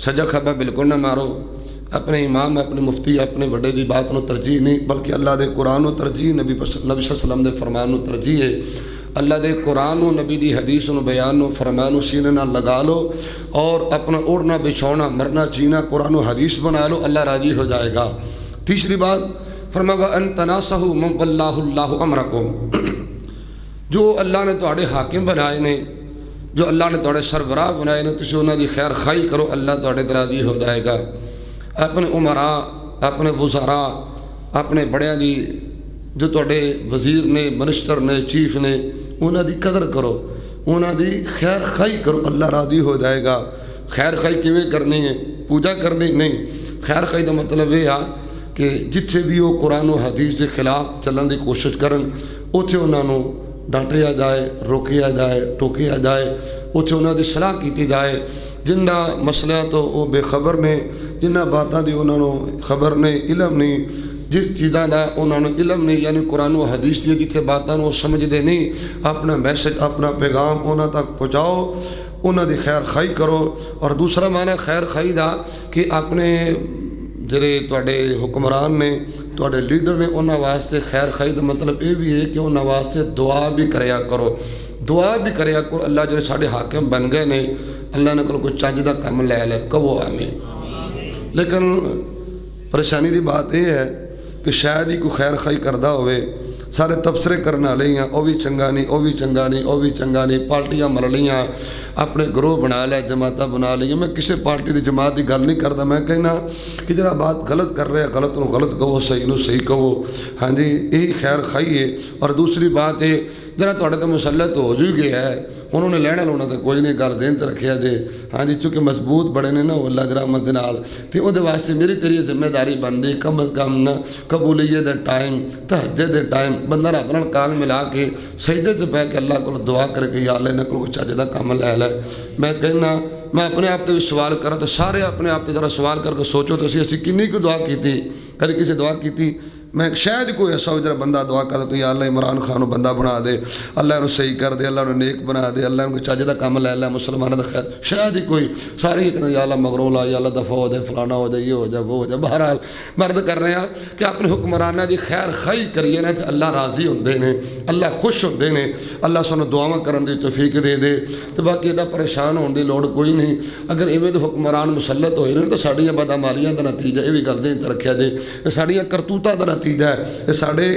سجا کھبا بالکل نہ مارو، اپنے امام، اپنے مفتی، اپنے بڑے دی بات نو ترجیح نہیں، بلکہ اللہ دے قرآن و ترجیح، نبی صلی اللہ علیہ وسلم دے فرمان نو ترجیح ہے۔ اللہ دے قرآن و نبی دی حدیث و بیان و فرمان و سینے نہ لگا لو، اور اپنا اوڑھنا بچھونا مرنا جینا قرآن و حدیث بنا لو، اللہ راضی ہو جائے گا۔ تیسری بات فرمایا ان تناصحوا من واللہ اللہ امرکم، جو اللہ نے تواڈے حاکم بنائے نے، جو اللہ نے تواڈے سربراہ بنائے نے، تسی انہاں دی خیر خائی کرو، اللہ تواڈے تے راضی ہو جائے گا۔ اپنے عمراء، اپنے وزراء، اپنے بڑیاں دی جو تواڈے وزیر نے، منسٹر نے، چیف نے، انہاں دی قدر کرو، انہاں دی خیر خائی کرو، اللہ راضی ہو جائے گا۔ خیر خائی کیویں کرنی ہے؟ پوجا کرنی نہیں. خیر خائی کا مطلب یہ آ کہ جتھے بھی وہ قرآن و حدیث کے خلاف چلن کی کوشش کرن اتھے انہوں نے ڈانٹیا جائے، روکیا جائے، ٹوکیا جائے، اتھے انہوں کی صلاح کی جائے. جنہ مسئلہ تو وہ بے خبر نے، جنہ باتوں کی انہوں نے خبر نہیں، علم نہیں، جس چیزاں کا انہوں نے علم نہیں، یعنی قرآن و حدیث کی جتنے باتوں وہ سمجھتے نہیں، اپنا میسج اپنا پیغام انہوں تک پہنچاؤ، انہوں دی خیر خائی کرو. اور دوسرا معنی خیر خائی دا کہ اپنے جڑے تواڈے حکمران نے، تواڈے لیڈر نے، انہاں واسطے خیر خائی دا مطلب یہ بھی ہے کہ انہاں واسطے دعا بھی کریا کرو، دعا بھی کریا کرو. اللہ جڑے ساڈے حاکم بن گئے نے، اللہ نے کوئی چج دا کم لے لے، کہو آمین. لیکن پریشانی دی بات یہ ہے کہ شاید ہی کوئی خیر خائی کردہ ہوئے، سارے تبصرے کرنے والے ہیں، وہ بھی چنگا نہیں، وہ بھی چنگا نہیں، وہ بھی چنگا نہیں، پارٹیاں مر لیاں، اپنے گروہ بنا لے، جماعتیں بنا لی. میں کسی پارٹی دی جماعت کی گل نہیں کرتا، میں کہنا کہ جرا بات غلط کر رہے ہیں، غلط نو غلط کہو، صحیح نو صحیح کہو. ہاں جی، یہی خیر خائی ہے. اور دوسری بات ہے جرا تھوڑے تو مسلط ہو جو گیا ہے، انہوں نے لینا لونا تو کوئی نہیں، گل دین تو رکھیا جے. ہاں جی، چونکہ مضبوط بڑے نے نا اللہ دی رحمت دے نال، تے اودے واسطے میری تیری ذمہ داری بنتی کم از کم نا قبولیت دے ٹائم، تہجد دے ٹائم بندہ رب نال کان ملا کے سجدے تے بیٹھ کے اللہ کو دعا کر کے یا اللہ نے کوئی چج دا کم لے لے. میں کہنا میں اپنے آپ تے بھی سوال کرا تو سارے اپنے آپ تے ذرا سوال کر کے سوچو تو اسی کنی کو دعا کیتی، کدی کسی دعا کیتی؟ میں شاید کوئی ایسا ہو جرا بندہ دعا کر تو یا اللہ عمران خان کو بندہ بنا دے، اللہ انہوں صحیح کر دے، اللہ انہوں نیک بنا دے، اللہ انہوں چج دا کم لے لے مسلمانوں دا خیر. شاید ہی کوئی، سارے یہ کہتے ہیں یا اللہ مغرور لا، یا اللہ دفع ہو جائے، فلانا ہو جائے، یہ ہو جائے، وہ ہو جائے. بہرحال مرد کر رہے ہیں کہ اپنے حکمرانہ دی خیر خائی کریے نا تو اللہ راضی ہوندے نے، اللہ خوش ہوندے نے، اللہ سانوں دعاواں کرن دی توفیق دے دے. تو باقی ایڈا پریشان ہونے دی لوڑ کوئی نہیں. اگر ایویں تو حکمران مسلط ہوئے نا تو ساڈیاں بدعمالیاں دا نتیجہ یہ بھی گل دے رکھیا جے، ساڈیاں کرتوتاں دا نتیجہ ہے، یہ ساڈے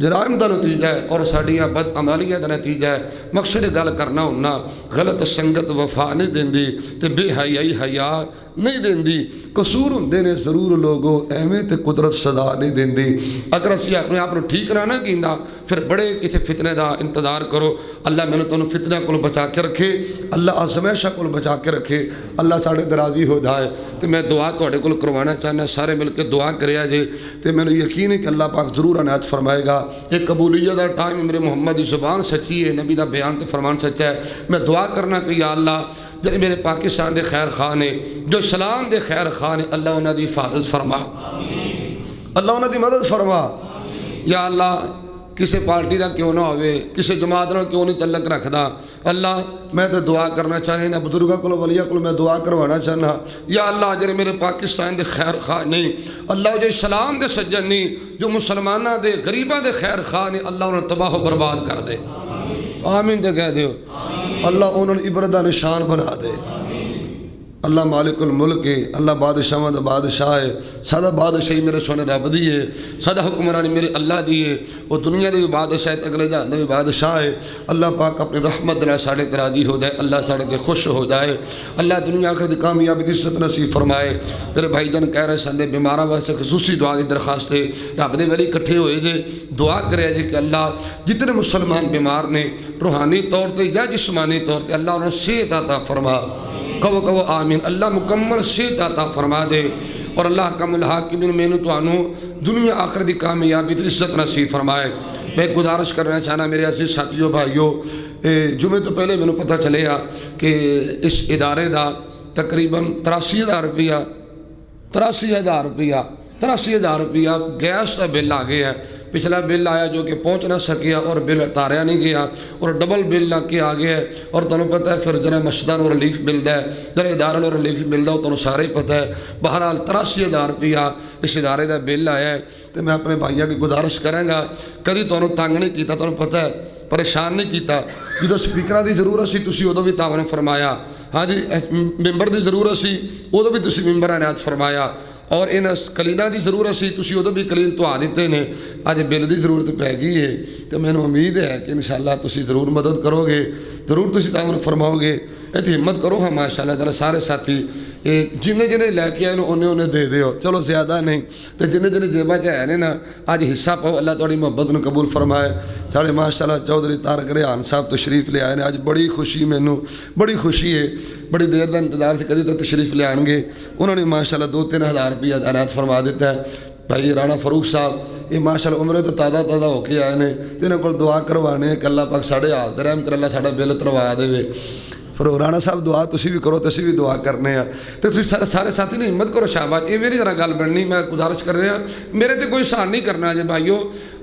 جرائم دا نتیجہ ہے اور ساڈیاں بدعمالیاں دا نتیجہ ہے. مقصد گل کرنا ہونا، غلط سنگت وفا نہیں دیندی تے بے حیائی حیا نہیں دیندی. قصور ہوندے نے ضرور لوگوں، ایویں تے قدرت سزا نہیں دیندی. اگر اسی اپنے آپ ٹھیک نہ کیندا پھر بڑے کسی فتنے دا انتظار کرو. اللہ میں نے تمہیں فتنہ کو بچا کے رکھے، اللہ آزمائشاں کو بچا کے رکھے، اللہ ساڑے درازی ہو جائے. تو میں دعا تواڈے کول کروانا چاہنا، سارے مل کے دعا کریا جے. تو میں نے یقین ہے کہ اللہ پاک ضرور عنایت فرمائے گا. ایک قبولیت دا ٹائم میرے محمد دی زبان سچی ہے، نبی دا بیان تے فرمان سچا ہے. میں دعا کرنا کہ یا اللہ جڑے میرے پاکستان دے خیر خواہ نے، جو اسلام دے خیر خواہ نے، اللہ انہاں دی حفاظت فرما، اللہ انہاں دی مدد فرما. یا اللہ کسی پارٹی دا کیوں نہ ہوئے، کسی جماعت نال کیوں نہیں تعلق رکھدا، اللہ میں تو دعا کرنا چاہنا، بزرگاں کو ولیاں کو میں دعا کروانا چاہنا. یا اللہ جڑے میرے پاکستان دے خیر خواہ نہیں، اللہ جو اسلام دے سجن نہیں، جو مسلماناں دے غریباں دے خیر خواہ نہیں، اللہ انہاں تباہ و برباد کر دے. آمین تے کہہ دیو. اللہ انہوں نے عبرت دا نشان بنا دے. اللہ مالک الملک ہے، اللہ بادشاہ دا بادشاہ ہے، سادہ بادشاہی میرے سونے رب دی ہے، سادہ حکمرانی میرے اللہ دی ہے. وہ دنیا دے بھی بادشاہ ہے، اگلے جہان دے بھی بادشاہ ہے. اللہ پاک اپنی رحمت نال ساڈے تے راضی ہو جائے، اللہ ساڈے تے خوش ہو جائے. اللہ دنیا آخرت دی کامیابی دی عزت نصیب فرمائے. میرے بھائی جان کہہ رہے سن بیماراں واسطے خصوصی دعا دی درخواست ہے. رب دے ولی اکٹھے ہوئے جے، دعا کرے جے کہ اللہ جتنے مسلمان بیمار نے روحانی طور تے یا جسمانی طور تے، اللہ انہیں صحت عطا فرما. کہو آمین. اللہ مکمل صحت عطا فرما دے اور اللہ حکم الحاکمین میں تو انہوں دنیا آخرت دی کامیابی دی عزت نصیب فرمائے. میں گزارش کرنا چاہنا میرے عزیز ساتھیوں بھائیوں، جمعے تو پہلے میں نے پتہ چلے کہ اس ادارے دا تقریباً 83,000 روپیہ گیس کا بل آ گیا ہے. پچھلا بل آیا جو کہ پہنچ نہ سکیا اور بل اتاریا نہیں گیا اور ڈبل بل لگ کے آ گیا ہے. اور تمہیں پتہ ہے پھر جنہیں مسجدوں کو ریلیف ملتا ہے، جنہیں ادارے کو ریلیف ملتا ہے، وہ تمہیں سارے ہی پتہ ہے. بہرحال 83,000 روپیہ اس ادارے کا بل آیا ہے. تو میں اپنے بھائیوں کی گزارش کریں گا، کدی تمہیں تنگ نہیں کیتا، تمہیں پتہ ہے پریشان نہیں کیتا. جدو سپیکر کی ضرورت سی تسی ادو بھی تعاون فرمایا. ہاں جی، ممبر کی ضرورت سی ادو بھی تسی ممبر عنایت فرمایا. اور ان کلینا کی ضرورت سی تسی ادو بھی کلین دھوا دیتے ہیں اج بل کی ضرورت پی گئی ہے تو مینوں امید ہے کہ انشاءاللہ تسی ضرور مدد کرو گے ضرور تسی تعاون فرماؤ گے یہ ہمت کرو ہاں ماشاءاللہ تعالی سارے ساتھی جنہیں جنہیں لے کے آئے انہیں دے دیو چلو زیادہ نہیں تو جنہیں جنہیں جیبا چاہے نے نا اج حصہ پاؤ اللہ تھوڑی محبت نو قبول فرمائے ساڑھے ماشاءاللہ چودھری تارک ریحان صاحب تشریف لے آئے نے اج بڑی خوشی مینوں بڑی خوشی ہے بڑی دیر دا انتظار سے کدی تک تشریف لے آن گے انہوں نے ماشاءاللہ 2-3 ہزار روپیہ عنایت فرما دیتا ہے بھائی رانا فاروق صاحب یہ ماشاءاللہ عمرے تو تازہ ہو کے آئے نے انہوں کو دعا کروانے کہ اللہ پاک ساڑھے حال تے رحم کر اللہ ساڑھا بل تروا دے پھر رانا صاحب دعا تسی بھی کرو تسی بھی دعا کرنے ہیں تو تسی سارے ساتھی نے ہمت کرو شاباش یہ میری ذرا گل بننی میں گزارش کر رہا میرے تے کوئی احسان نہیں کرنا جی بھائیو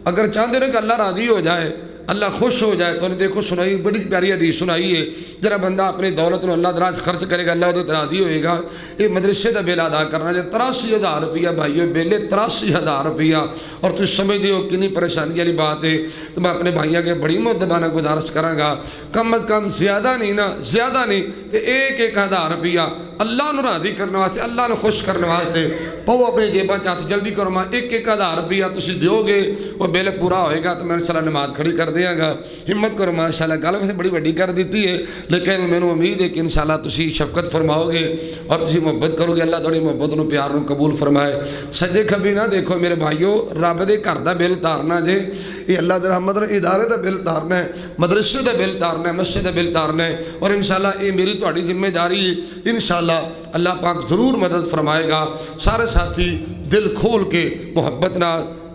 اگر چاہتے ہیں کہ اللہ راضی ہو جائے اللہ خوش ہو جائے تو انہیں دیکھو سنائی بڑی پیاری حدیث سنائی ہے جرا بندہ اپنی دولت میں اللہ دراز خرچ کرے گا اللہ ادھر راضی ہوئے گا یہ مدرسے کا بل ادا کرنا جائے 83,000 روپیہ بھائیو بلے 83,000 روپیہ اور تم سمجھ دیو کنی پریشانی والی بات ہے تو میں اپنے بھائیوں کے بڑی مدبانہ گزارش کراں گا کم از کم زیادہ نہیں نا زیادہ نہیں تو 1,000 روپیہ اللہ نو راضی کرنے واسطے اللہ نو خوش کرنے واسطے پاؤ اپنے جیباں چاہتے جلدی کرو ماں 1,000 روپیہ تسی دیو گے وہ بل پورا ہوئے گا تو میں انشاءاللہ نماز کھڑی کر دیاں گا ہمت کرو ماشاءاللہ گل ویسے بڑی بڑی کر دیتی ہے لیکن میں نے امید ہے کہ انشاءاللہ تسی شفقت فرماؤ گے اور تسی محبت کرو گے اللہ تھوڑی محبت نو پیار نو قبول فرمائے سجے کبھی نہ دیکھو میرے بھائیو رب دے گھر دا بل تارنا جے یہ اللہ دے رحمت نے ادارے دا بل تارنا ہے مدرسے دا بل تارنا ہے مسجد دا بل تارنا ہے اور انشاءاللہ یہ میری تہاڈی ذمہ داری ہے انشاءاللہ اللہ پاک ضرور مدد فرمائے گا سارے ساتھی دل کھول کے محبت نہ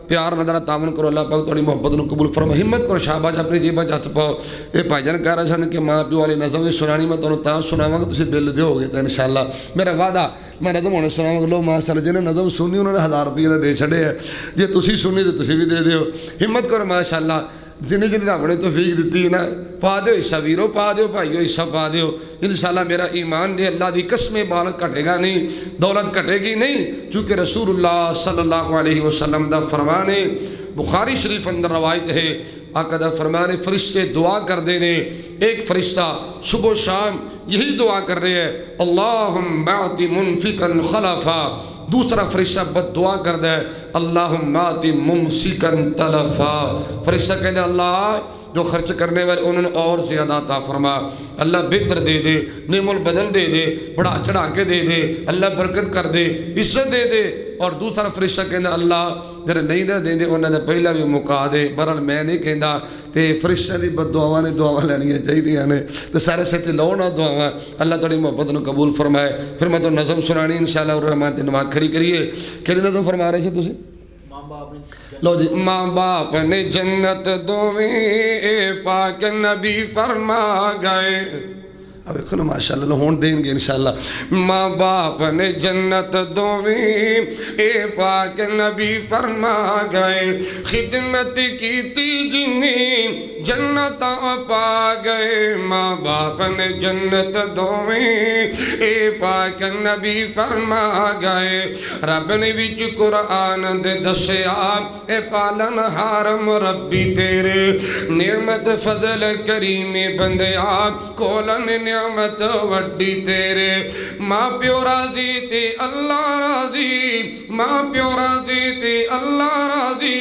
پیار نظر تعاون کرو اللہ پاک تھوڑی محبت نو قبول فرمائے ہمت کرو شاباش اپنی جیباں ہاتھ پاؤ یہ بھائی جان کہہ رہے سن کہ ماں پیو والی نظم سنانی میں تمہیں تاں سناواں گا تسی بل دیو گے تو انشاءاللہ میرا وعدہ میں نظم ہونے سناواں گا لو ماشاءاللہ جنہیں نظم سنی انہوں نے 1000 روپیہ دے چھڑے ہے جی تسی سنی تو تسی بھی دے دیو ہمت کرو ماشاءاللہ جنہیں جنہیں رب نے توفیق دیتی ہے نا پا دیو حصہ ویرو پا دیو بھائیو حصہ پا دیو انشاءاللہ میرا ایمان نے اللہ دی قسم عبادت کٹے گا نہیں دولت کٹے گی نہیں چونکہ رسول اللہ صلی اللہ علیہ وسلم دا فرمانے بخاری شریف اندر روایت ہے آقا دا فرمانے فرشتے دعا کر دینے ایک فرشتہ صبح و شام یہی دعا کر رہے ہیں اللہم بعتی منفقا خلفا دوسرا فرشتہ بد دعا کر دے اللہم آتی ممسکن تلفا فرشتہ کہنے اللہ جو خرچ کرنے والے انہوں نے اور زیادہ عطا فرما اللہ بہتر دے دے نعم البدل دے دے بڑا چڑھا کے دے دے اللہ برکت کر دے عزت دے دے اور دوسرا فرشتہ کہنا اللہ جرے نہیں نہ دے دے انہوں نے پہلا بھی مکا دے برحال میں نہیں کہنا تے فرشتہ دی بد دعاواں نے دعاواں لینیاں چاہیے نے تو سارے ساتھی لو نہ دعاواں اللہ تھوڑی محبت نو قبول فرمائے پھر میں تو نظم سنانی انشاءاللہ الرحمن تے نماز کھڑی کریے کہڑی نظم فرما رہے تھے تسی لو جی ماں باپ نے جنت دوویں پاک نبی فرما گئے اب ایک نا ماشاءاللہ ہون دیں گے انشاءاللہ ماں باپ نے جنت دوویں پاک نبی فرما گئے خدمت کی تی جنہیں جنت پا گئے ماں باپ نے جنت دوویں پاک نبی فرما گئے رب نے وچ قرآن دے دسیا اے پالن ہارم ربی تیرے نعمت فضل کریم بندیا کولن نعمت وڈی تیرے ماں پیو راضی تے اللہ راضی ماں پیو راضی تے اللہ راضی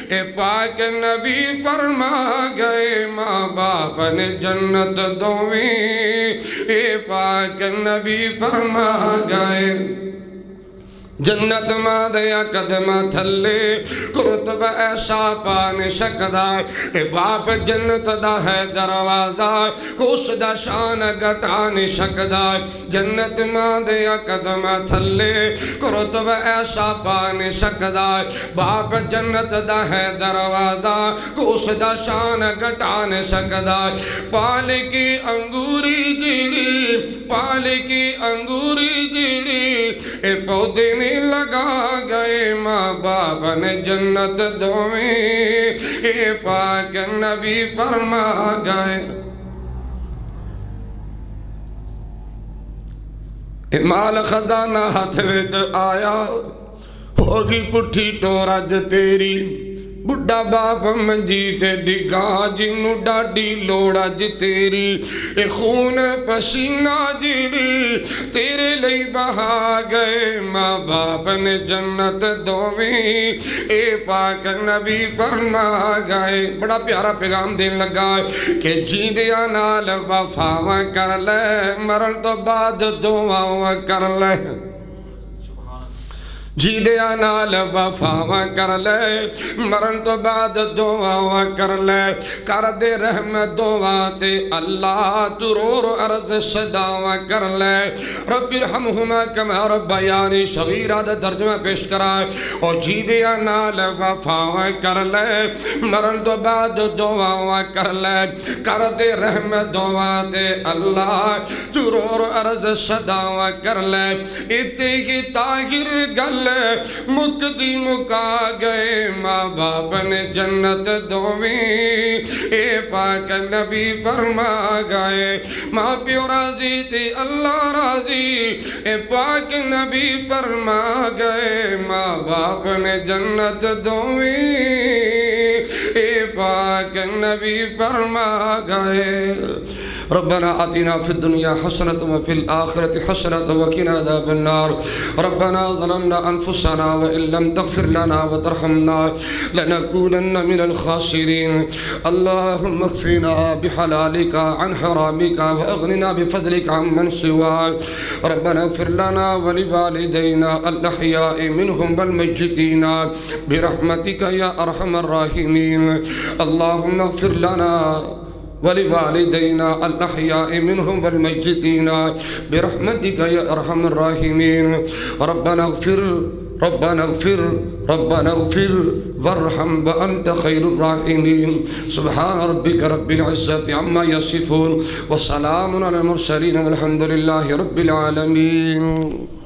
اے پاک نبی فرما گئے ماں باپ نے جنت دوویں اے پاک نبی فرما گئے جنت ماں دیا قدمہ تھلے رتبہ ایسا پانے شکدا اے باپ جنت دا ہے دروازہ اس دا شان گھٹانے شکدا جنت ماں دیا قدمہ تھلے رتبہ ایسا پانے شکدا باپ جنت دا ہے دروازہ اس دا شان گھٹانے شکدا پال کی انگوری جیڑی پال کی انگوری جیڑی اے پودے نے لگا گئے ماں باپ نے جنت دوویں اے پاک نبی فرما گئے اے مال خزانہ ہاتھ وچ آیا ہوگی پٹھی ٹورج تیری بڑھا باپ منجی تے ڈگا جنوں ڈاڈی لوڑ اج تیری اے خون پسینہ جیڑی تیرے لئی بہا گئے ماں باپ نے جنت دوویں اے پاک نبی فرما گئے بڑا پیارا پیغام دین لگا کہ جیندیاں نال وفاواں کر لے مرن تو بعد دعاواں کر لے جیندیاں نال وفاواں کر لے مرن تو بعد دعاواں کر لے کر دے رحمت دعا تے اللہ ترور عرض صداواں کر لے رب ارحمہما کما ربیانی صغیرہ دا ترجمہ پیش کرا اور جیندیاں نال وفاواں کر لے مرن تو بعد دعاواں کر لے کر دے رحمت دعا تے اللہ ترور عرض صداواں کر لے اتے کی طاہر گل مکدی مکا گئے ماں باپ نے جنت دوویں اے پاک نبی فرما گئے ماں پیو راضی تے اللہ راضی اے پاک نبی فرما گئے ماں باپ نے جنت دوویں اے پاک نبی فرما گئے ربنا آتنا في الدنيا حسنة وفي الآخرة حسنة وقنا عذاب النار ربنا ظلمنا أنفسنا وإن لم تغفر لنا وترحمنا لنكونن من الخاسرين اللهم اكفنا بحلالك عن حرامك وأغننا بفضلك عمن سواك ربنا اغفر لنا ولوالدينا الأحياء منهم والميتين برحمتك يا أرحم الراحمين اللهم اغفر لنا ولوالدينا الأحياء منهم والميتين برحمتك يا أرحم الراحمين ربنا اغفر ربنا اغفر ربنا اغفر وارحم وأنت خير الراحمين سبحان ربك رب العزة عما يصفون وسلام على المرسلين والحمد لله رب العالمين